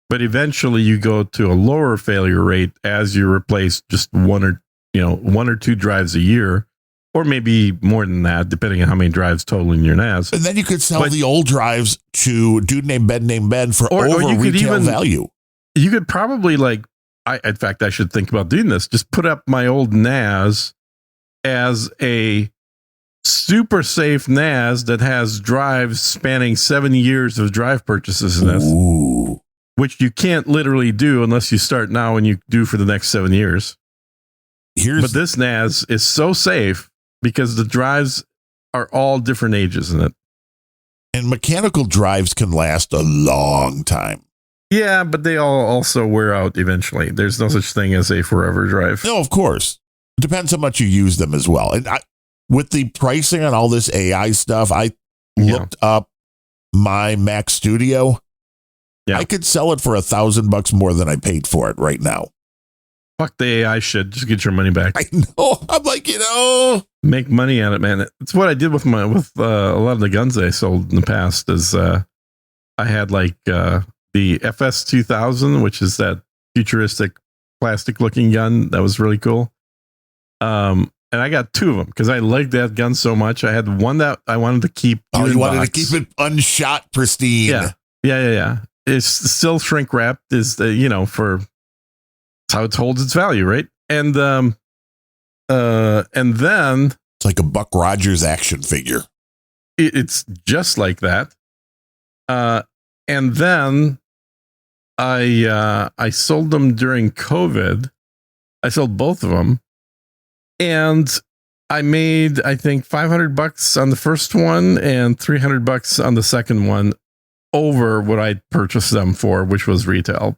but eventually you go to a lower failure rate as you replace just one or two drives a year, or maybe more than that, depending on how many drives total in your NAS. And then you could sell the old drives to dude named Ben for or over you could retail value. You could probably in fact, I should think about doing this. Just put up my old NAS as a super safe NAS that has drives spanning 7 years of drive purchases in this. Ooh. Which you can't literally do unless you start now and you do for the next 7 years. But this NAS is so safe because the drives are all different ages in it. And mechanical drives can last a long time. Yeah, but they all also wear out eventually. There's no such thing as a forever drive. No, of course. Depends how much you use them as well. And with the pricing on all this AI stuff, I looked up my Mac Studio. Yeah. I could sell it for $1,000 more than I paid for it right now. Fuck the AI shit. Just get your money back. I know. I'm like, make money at it, man. It's what I did with a lot of the guns I sold in the past. Is I had the FS 2000, which is that futuristic plastic looking gun that was really cool. And I got two of them because I liked that gun so much. I had one that I wanted to keep. Oh, you wanted to keep it unshot, pristine. Yeah. It's still shrink wrapped. Is for how it holds its value, right? And then it's like a Buck Rogers action figure. It's just like that. And then I sold them during COVID. I sold both of them, and I made, I think, $500 on the first one and $300 on the second one over what I purchased them for, which was retail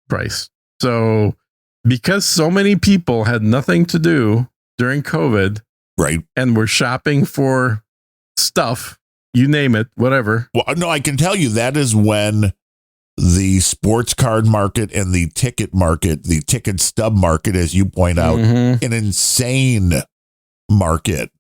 price. So because so many people had nothing to do during COVID, right, and were shopping for stuff, you name it, whatever. Well, no, I can tell you that is when the sports card market and the ticket market, the ticket stub market, as you point out, an insane market,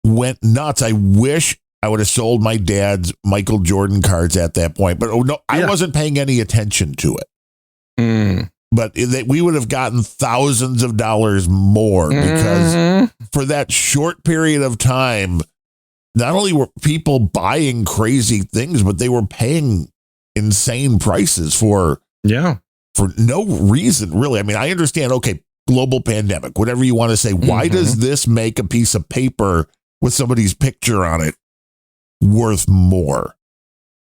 went nuts. I wish I would have sold my dad's Michael Jordan cards at that point, but I wasn't paying any attention to it. But we would have gotten thousands of dollars more because for that short period of time, not only were people buying crazy things, but they were paying insane prices for no reason, really. I mean, I understand, okay, global pandemic, whatever you want to say. Why does this make a piece of paper with somebody's picture on it worth more?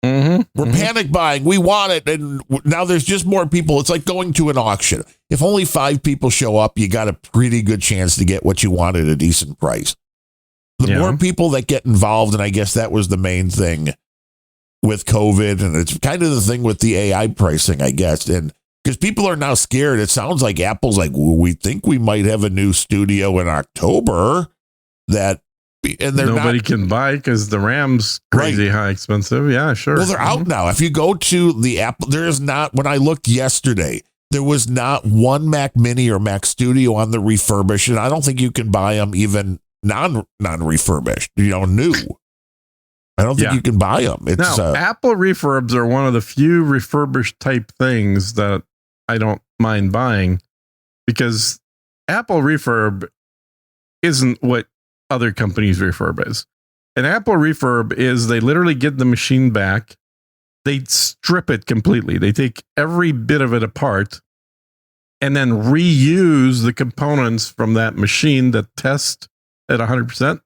We're panic buying. We want it. And now there's just more people. It's like going to an auction. If only 5 people show up, you got a pretty good chance to get what you want at a decent price. The more people that get involved, and I guess that was the main thing with COVID, and it's kind of the thing with the AI pricing, I guess. And because people are now scared, it sounds like Apple's like, well, we think we might have a new studio in October that, and nobody can buy because the RAM's crazy high expensive. Yeah, sure. Well, they're out now. If you go to the Apple, there is not, when I looked yesterday, there was not one Mac Mini or Mac Studio on the refurbished, and I don't think you can buy them even non-refurbished, new. I don't think you can buy them. It's Apple refurbs are one of the few refurbished type things that I don't mind buying, because Apple refurb isn't what other companies refurb is. An Apple refurb is they literally get the machine back, they strip it completely, they take every bit of it apart, and then reuse the components from that machine that test at 100%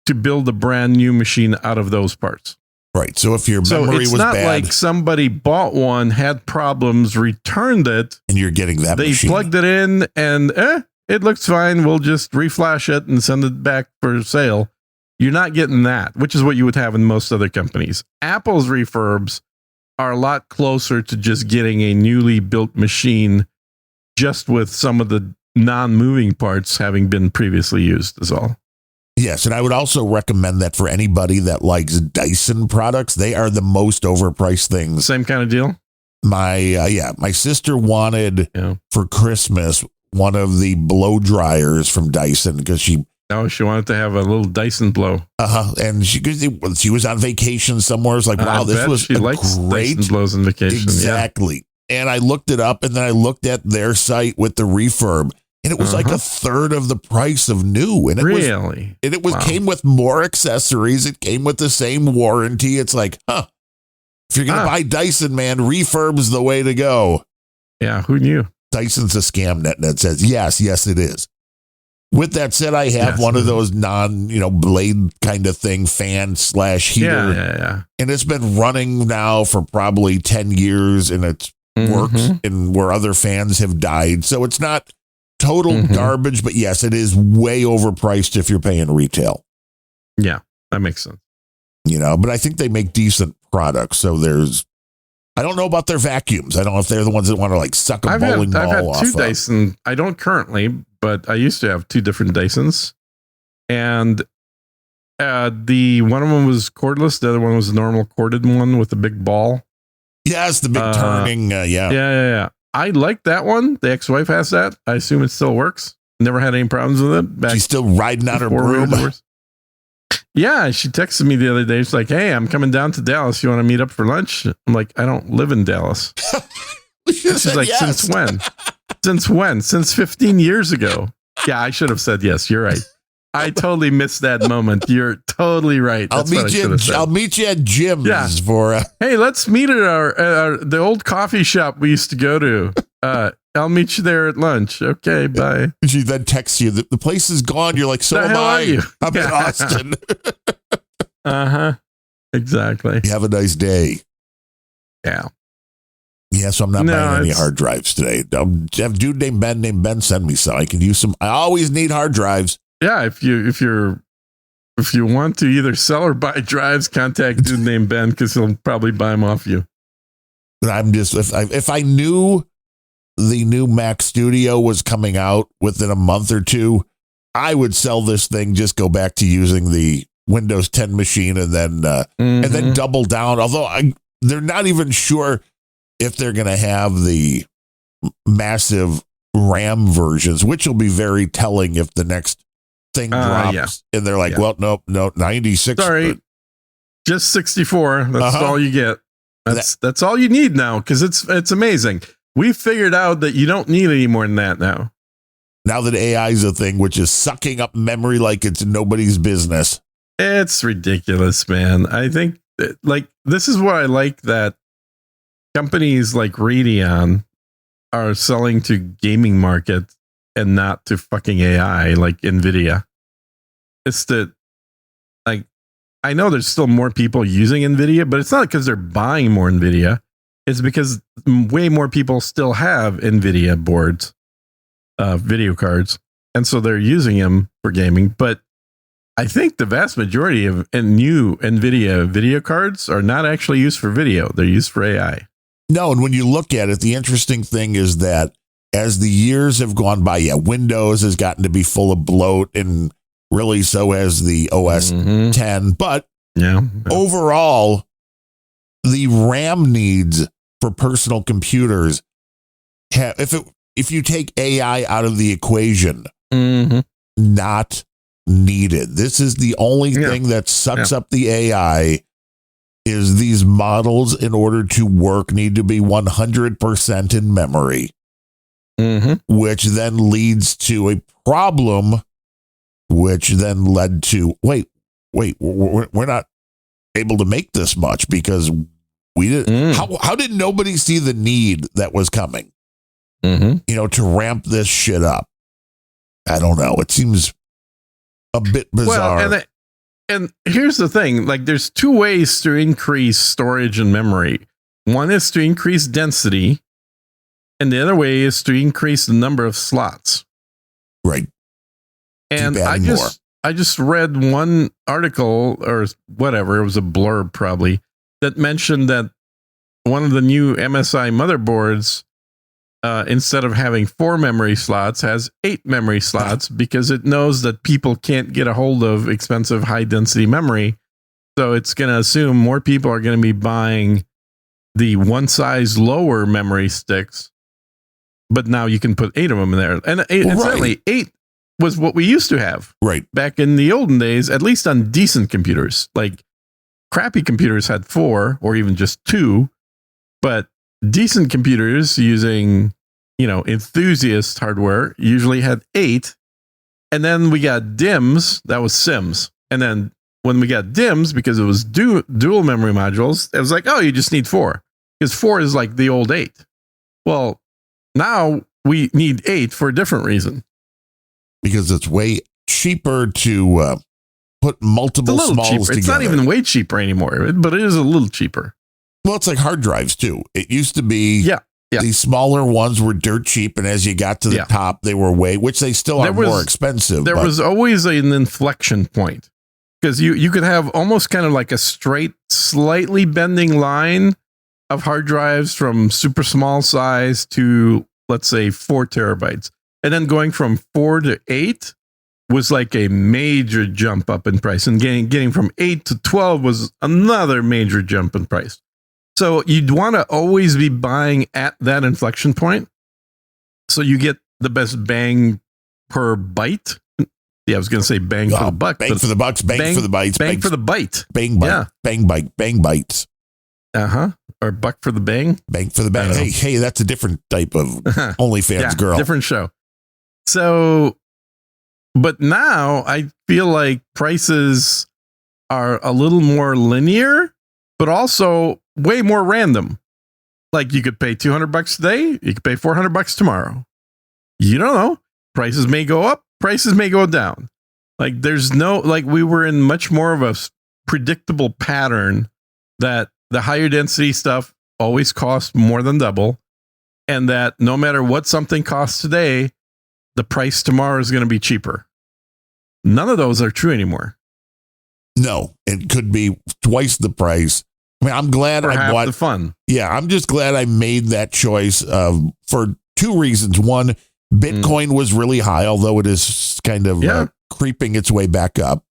to build a brand new machine out of those parts. Right. So if your memory was bad, it's not like somebody bought one, had problems, returned it, and you're getting that machine. They plugged it in and it looks fine. We'll just reflash it and send it back for sale. You're not getting that, which is what you would have in most other companies. Apple's refurbs are a lot closer to just getting a newly built machine, just with some of the non-moving parts having been previously used is all. Yes, and I would also recommend that for anybody that likes Dyson products. They are the most overpriced things. Same kind of deal? My sister wanted for Christmas one of the blow dryers from Dyson because she Oh, she wanted to have a little Dyson blow. And she was on vacation somewhere. It's like, wow, this was she likes great Dyson blows on vacation. Exactly. Yeah. And I looked it up, and then I looked at their site with the refurb, and it was like a third of the price of new. And it was came with more accessories. It came with the same warranty. It's like, if you're gonna buy Dyson, man, refurb's the way to go. Yeah, who knew? Dyson's a scam. Net says yes, it is. With that said, I have one of those blade kind of thing, fan/heater. Yeah. And it's been running now for probably 10 years, and it works and where other fans have died. So it's not total garbage, but yes, it is way overpriced if you're paying retail. Yeah, that makes sense. But I think they make decent products. So I don't know about their vacuums. I don't know if they're the ones that want to like suck a bowling ball off. I've had two Dyson. I don't currently, but I used to have two different Dysons, and the one of them was cordless. The other one was a normal corded one with a big ball. Yes, the big turning. Yeah. I like that one. The ex-wife has that. I assume it still works. Never had any problems with it. She's still riding out her broom. Yeah, she texted me the other day. She's like, "Hey, I'm coming down to Dallas. You want to meet up for lunch?" I'm like, "I don't live in Dallas." She's like, yes. "Since when? Since when? Since 15 years ago." Yeah, I should have said yes. You're right. I totally missed that moment. You're totally right. I'll meet you at Jim's for. Hey, let's meet at the old coffee shop we used to go to. I'll meet you there at lunch. Okay, bye. She then texts you that the place is gone. You're like, so am I. I'm in Austin. Exactly. You have a nice day. Yeah. Yeah, so I'm not buying any hard drives today. I'll have a dude named Ben send me some. I can use some. I always need hard drives. Yeah, if you want to either sell or buy drives, contact dude named Ben because he'll probably buy them off you. I'm just if I knew the new Mac Studio was coming out within a month or two, I would sell this thing, just go back to using the Windows 10 machine and then double down. Although they're not even sure if they're going to have the massive RAM versions, which will be very telling if the next thing drops and they're like, well, no, 96. Sorry, just 64. That's all you get. That's all you need now, because it's amazing. We figured out that you don't need any more than that now. Now that AI is a thing, which is sucking up memory like it's nobody's business. It's ridiculous, man. I think this is what I like, that companies like Radeon are selling to gaming market and not to fucking AI like Nvidia. It's that, like, I know there's still more people using Nvidia, but it's not because they're buying more Nvidia. It's because way more people still have Nvidia boards, video cards, and so they're using them for gaming. But I think the vast majority of new Nvidia video cards are not actually used for video. They're used for AI. No, and when you look at it, the interesting thing is that as the years have gone by, Windows has gotten to be full of bloat, and really so has the OS 10. But overall, the RAM needs for personal computers if you take AI out of the equation, not needed. This is the only thing that sucks up the AI. Is these models, in order to work, need to be 100% in memory, which then leads to a problem, which then led to wait, we're not able to make this much because we didn't. How did nobody see the need that was coming? To ramp this shit up. I don't know. It seems a bit bizarre. Well, and here's the thing, like, there's two ways to increase storage and memory. One is to increase density, and the other way is to increase the number of slots. Right. And I just read one article or whatever, it was a blurb probably, that mentioned that one of the new MSI motherboards, instead of having 4 memory slots, has 8 memory slots because it knows that people can't get a hold of expensive high density memory. So it's going to assume more people are going to be buying the one size lower memory sticks, but now you can put 8 of them in there. And incidentally, 8, was what we used to have Right. back in the olden days, at least on decent computers. Like crappy computers had 4 or even just 2, but decent computers using, enthusiast hardware usually had 8. And then we got DIMMs, that was SIMs. And then when we got DIMMs, because it was dual memory modules, it was like, oh, you just need 4. Because 4 is like the old 8. Well, now we need 8 for a different reason. Because it's way cheaper to put multiple smalls together. It's not even way cheaper anymore, but it is a little cheaper. Well, it's like hard drives too. It used to be Yeah. the smaller ones were dirt cheap, and as you got to the top, they were which they still are more expensive. There was always an inflection point because you could have almost kind of like a straight, slightly bending line of hard drives from super small size to, let's say, 4 terabytes. And then going from 4 to 8 was like a major jump up in price. And getting from 8 to 12 was another major jump in price. So you'd want to always be buying at that inflection point. So you get the best bang per byte. Yeah, I was going to say bang for the buck. Bang for the bucks, bang for the bytes. Bang for the byte. Bang byte. Bang byte. Bang bytes. Or buck for the bang. Bang for the bang. Hey, that's a different type of OnlyFans girl. Different show. So, but now I feel like prices are a little more linear, but also way more random. Like you could pay $200 today, you could pay $400 tomorrow. You don't know. Prices may go up, prices may go down. Like there's we were in much more of a predictable pattern that the higher density stuff always costs more than double, and that no matter what something costs today, the price tomorrow is going to be cheaper. None of those are true anymore. No, it could be twice the price. I mean, I'm glad I bought the fun. Yeah, I'm just glad I made that choice for 2 reasons. One, Bitcoin was really high, although it is kind of creeping its way back up.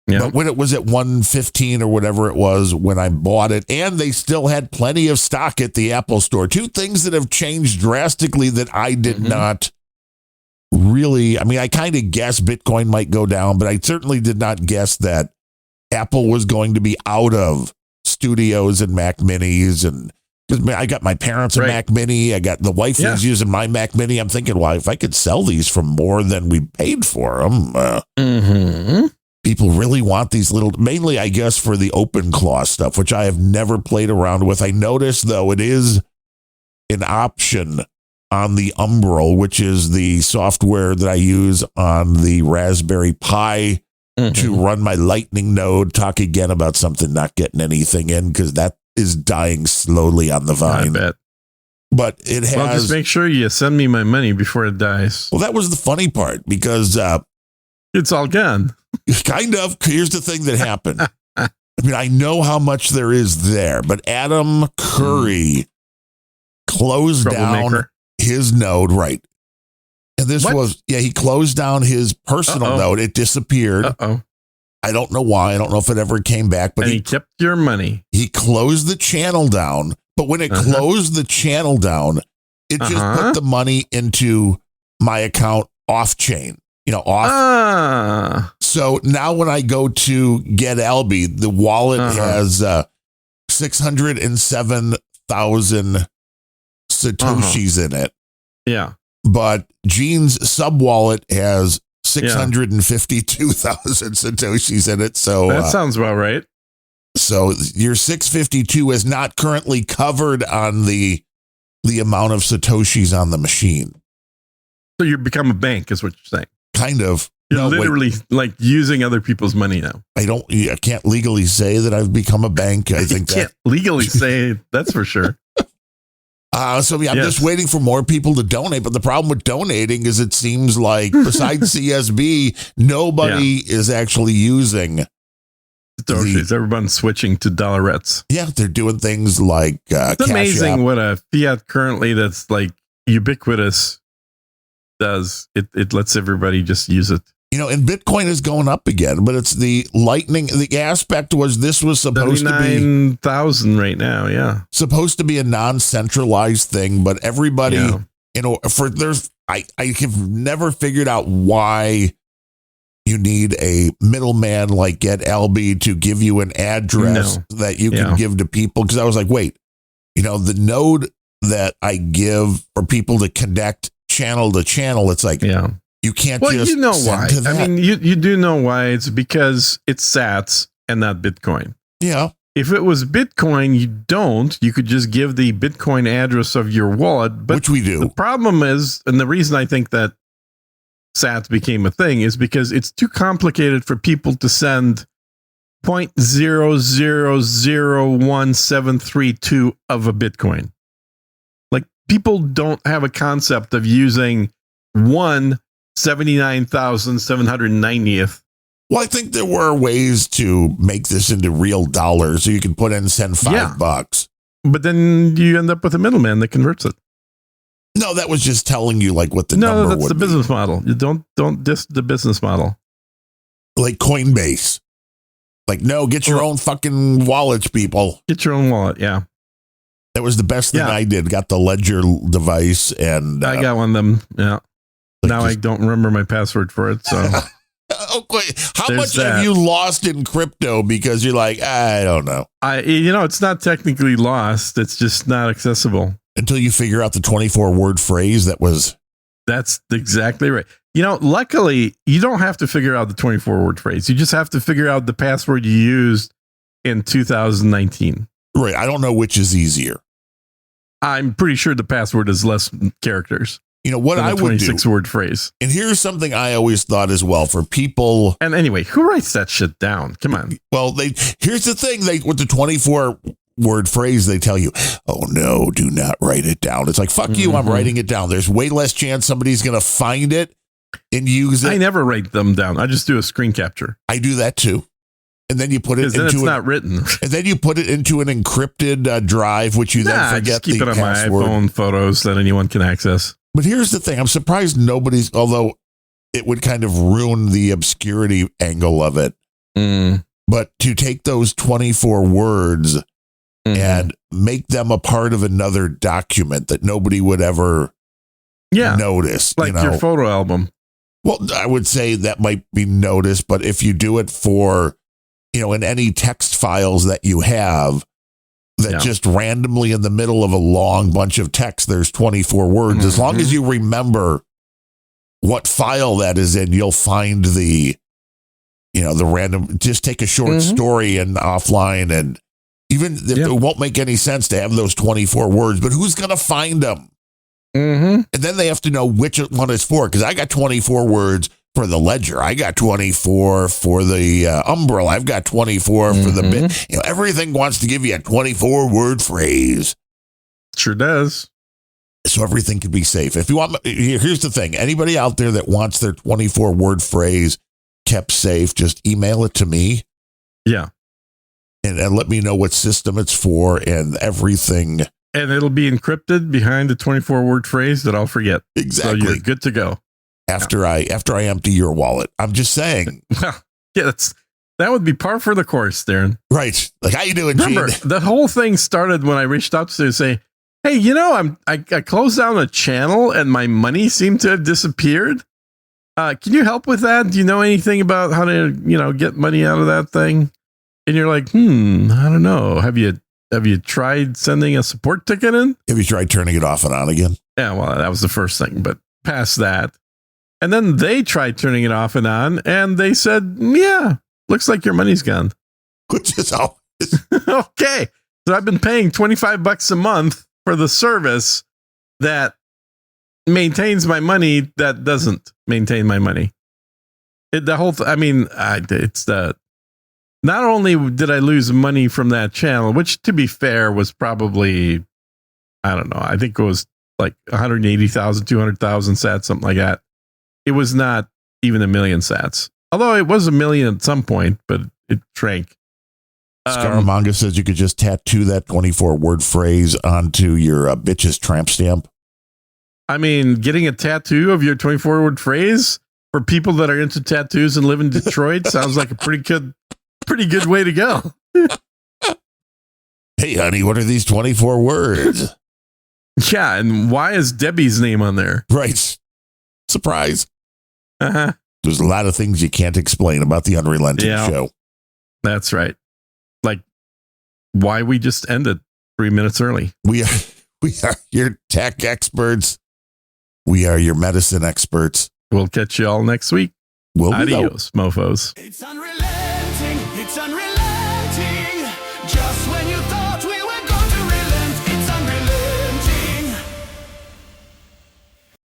Yeah. But when it was at 115 or whatever it was when I bought it, and they still had plenty of stock at the Apple Store. 2 things that have changed drastically that I did not really. I mean, I kind of guessed Bitcoin might go down, but I certainly did not guess that Apple was going to be out of Studios and Mac Minis. And I got my parents a Mac Mini. I got the wife who's using my Mac Mini. I'm thinking, well, if I could sell these for more than we paid for them, people really want these little, mainly, I guess, for the OpenClaw stuff, which I have never played around with. I noticed, though, it is an option on the Umbrel, which is the software that I use on the Raspberry Pi to run my Lightning node. Talk again about something not getting anything in, because that is dying slowly on the vine. I bet. But it has. Well, just make sure you send me my money before it dies. Well, that was the funny part, because it's all gone. Kind of. Here's the thing that happened. I mean, I know how much there is there, but Adam Curry closed down his node, right? And this was, he closed down his personal node. It disappeared. I don't know why. I don't know if it ever came back, but he kept your money. He closed the channel down, but when it closed the channel down, it just put the money into my account off chain, off. So now when I go to Get Alby, the wallet has 607,000 Satoshis in it. Yeah. But Gene's sub wallet has 652,000 Satoshis in it. So that sounds about right. So your 652 is not currently covered on the amount of Satoshis on the machine. So you become a bank, is what you're saying. Kind of. You're literally like using other people's money now. I can't legally say that I've become a bank. I think you can't legally say that's for sure. I'm just waiting for more people to donate. But the problem with donating is it seems like besides CSB, nobody is actually using Satoshis. Everyone's switching to dollarettes. Yeah, they're doing things like it's amazing what a fiat currently that's like ubiquitous does. It lets everybody just use it. And Bitcoin is going up again, but it's the Lightning. The aspect was this was supposed to be 9,000 right now. Yeah, supposed to be a non-centralized thing, but everybody, for there's I have never figured out why you need a middleman like GetLB to give you an address that you can give to people. Because I was like, wait, the node that I give for people to connect channel to channel, it's like, you can't just you know send why. to that. I mean, you do know why. It's because it's sats and not Bitcoin. Yeah. If it was Bitcoin, you could just give the Bitcoin address of your wallet, but which we do. The problem is, and the reason I think that sats became a thing is because it's too complicated for people to send 0.0001732 of a Bitcoin. Like, people don't have a concept of using 1/79,790th. Well, I think there were ways to make this into real dollars, so you can put in and send $5. But then you end up with a middleman that converts it. No, that was just telling you like what the number would be. No, that's the business model. You don't diss the business model. Like Coinbase. Like, no, get your own fucking wallets, people. Get your own wallet, yeah. That was the best thing I did. Got the Ledger device, and I got one of them. Yeah. Now I don't remember my password for it, so. Okay, how much have you lost in crypto because you're like, I don't know? It's not technically lost. It's just not accessible. Until you figure out the 24-word phrase That's exactly right. Luckily, you don't have to figure out the 24-word phrase. You just have to figure out the password you used in 2019. Right. I don't know which is easier. I'm pretty sure the password is less characters. What I would do. 26-word phrase. And here's something I always thought as well for people. And anyway, who writes that shit down? Come on. Well, here's the thing. With the 24-word phrase, they tell you, oh, no, do not write it down. It's like, fuck you, I'm writing it down. There's way less chance somebody's going to find it and use it. I never write them down. I just do a screen capture. I do that too. And then you put it into it's not written. And then you put it into an encrypted drive, which you then forget just keep the it on password. my iPhone photos that anyone can access. But here's the thing. I'm surprised although it would kind of ruin the obscurity angle of it. But to take those 24 words and make them a part of another document that nobody would ever notice. Like your photo album. Well, I would say that might be noticed, but if you do it for, in any text files that you have, that just randomly in the middle of a long bunch of text, there's 24 words. As long as you remember what file that is in, you'll find the random, just take a short story and offline. And even it won't make any sense to have those 24 words, but who's going to find them? And then they have to know which one is for, because I got 24 words for the Ledger. I got 24 for the Umbrella. I've got 24 for the bit. Everything wants to give you a 24-word phrase. Sure does. So everything can be safe. If you want, here's the thing. Anybody out there that wants their 24-word phrase kept safe, just email it to me. Yeah. And let me know what system it's for and everything. And it'll be encrypted behind the 24-word phrase that I'll forget. Exactly. So you're good to go. After I empty your wallet. I'm just saying. That would be par for the course, Darren. Right. Like, how you doing, Remember, Gene? the whole thing started when I reached out to say, hey, I closed down a channel and my money seemed to have disappeared. Can you help with that? Do you know anything about how to, get money out of that thing? And you're like, I don't know. Have you tried sending a support ticket in? Have you tried turning it off and on again? Yeah, well, that was the first thing, but past that. And then they tried turning it off and on, and they said, yeah, looks like your money's gone. Which is always okay. So I've been paying $25 a month for the service that maintains my money that doesn't maintain my money. Not only did I lose money from that channel, which to be fair was probably, I don't know, I think it was like 180,000, 200,000 sats, something like that. It was not even 1 million sats, although it was 1 million at some point, but it shrank. Scaramanga says you could just tattoo that 24-word phrase onto your bitch's tramp stamp. I mean, getting a tattoo of your 24-word phrase for people that are into tattoos and live in Detroit sounds like a pretty good way to go. Hey, honey, what are these 24 words? Yeah, and why is Debbie's name on there? Right. Surprise. Uh-huh. There's a lot of things you can't explain about the Unrelenting Yeah. show. That's right. Like why we just ended 3 minutes early. We are your tech experts. We are your medicine experts. We'll catch you all next week. Will we, though? Adios, mofos. It's unrelenting.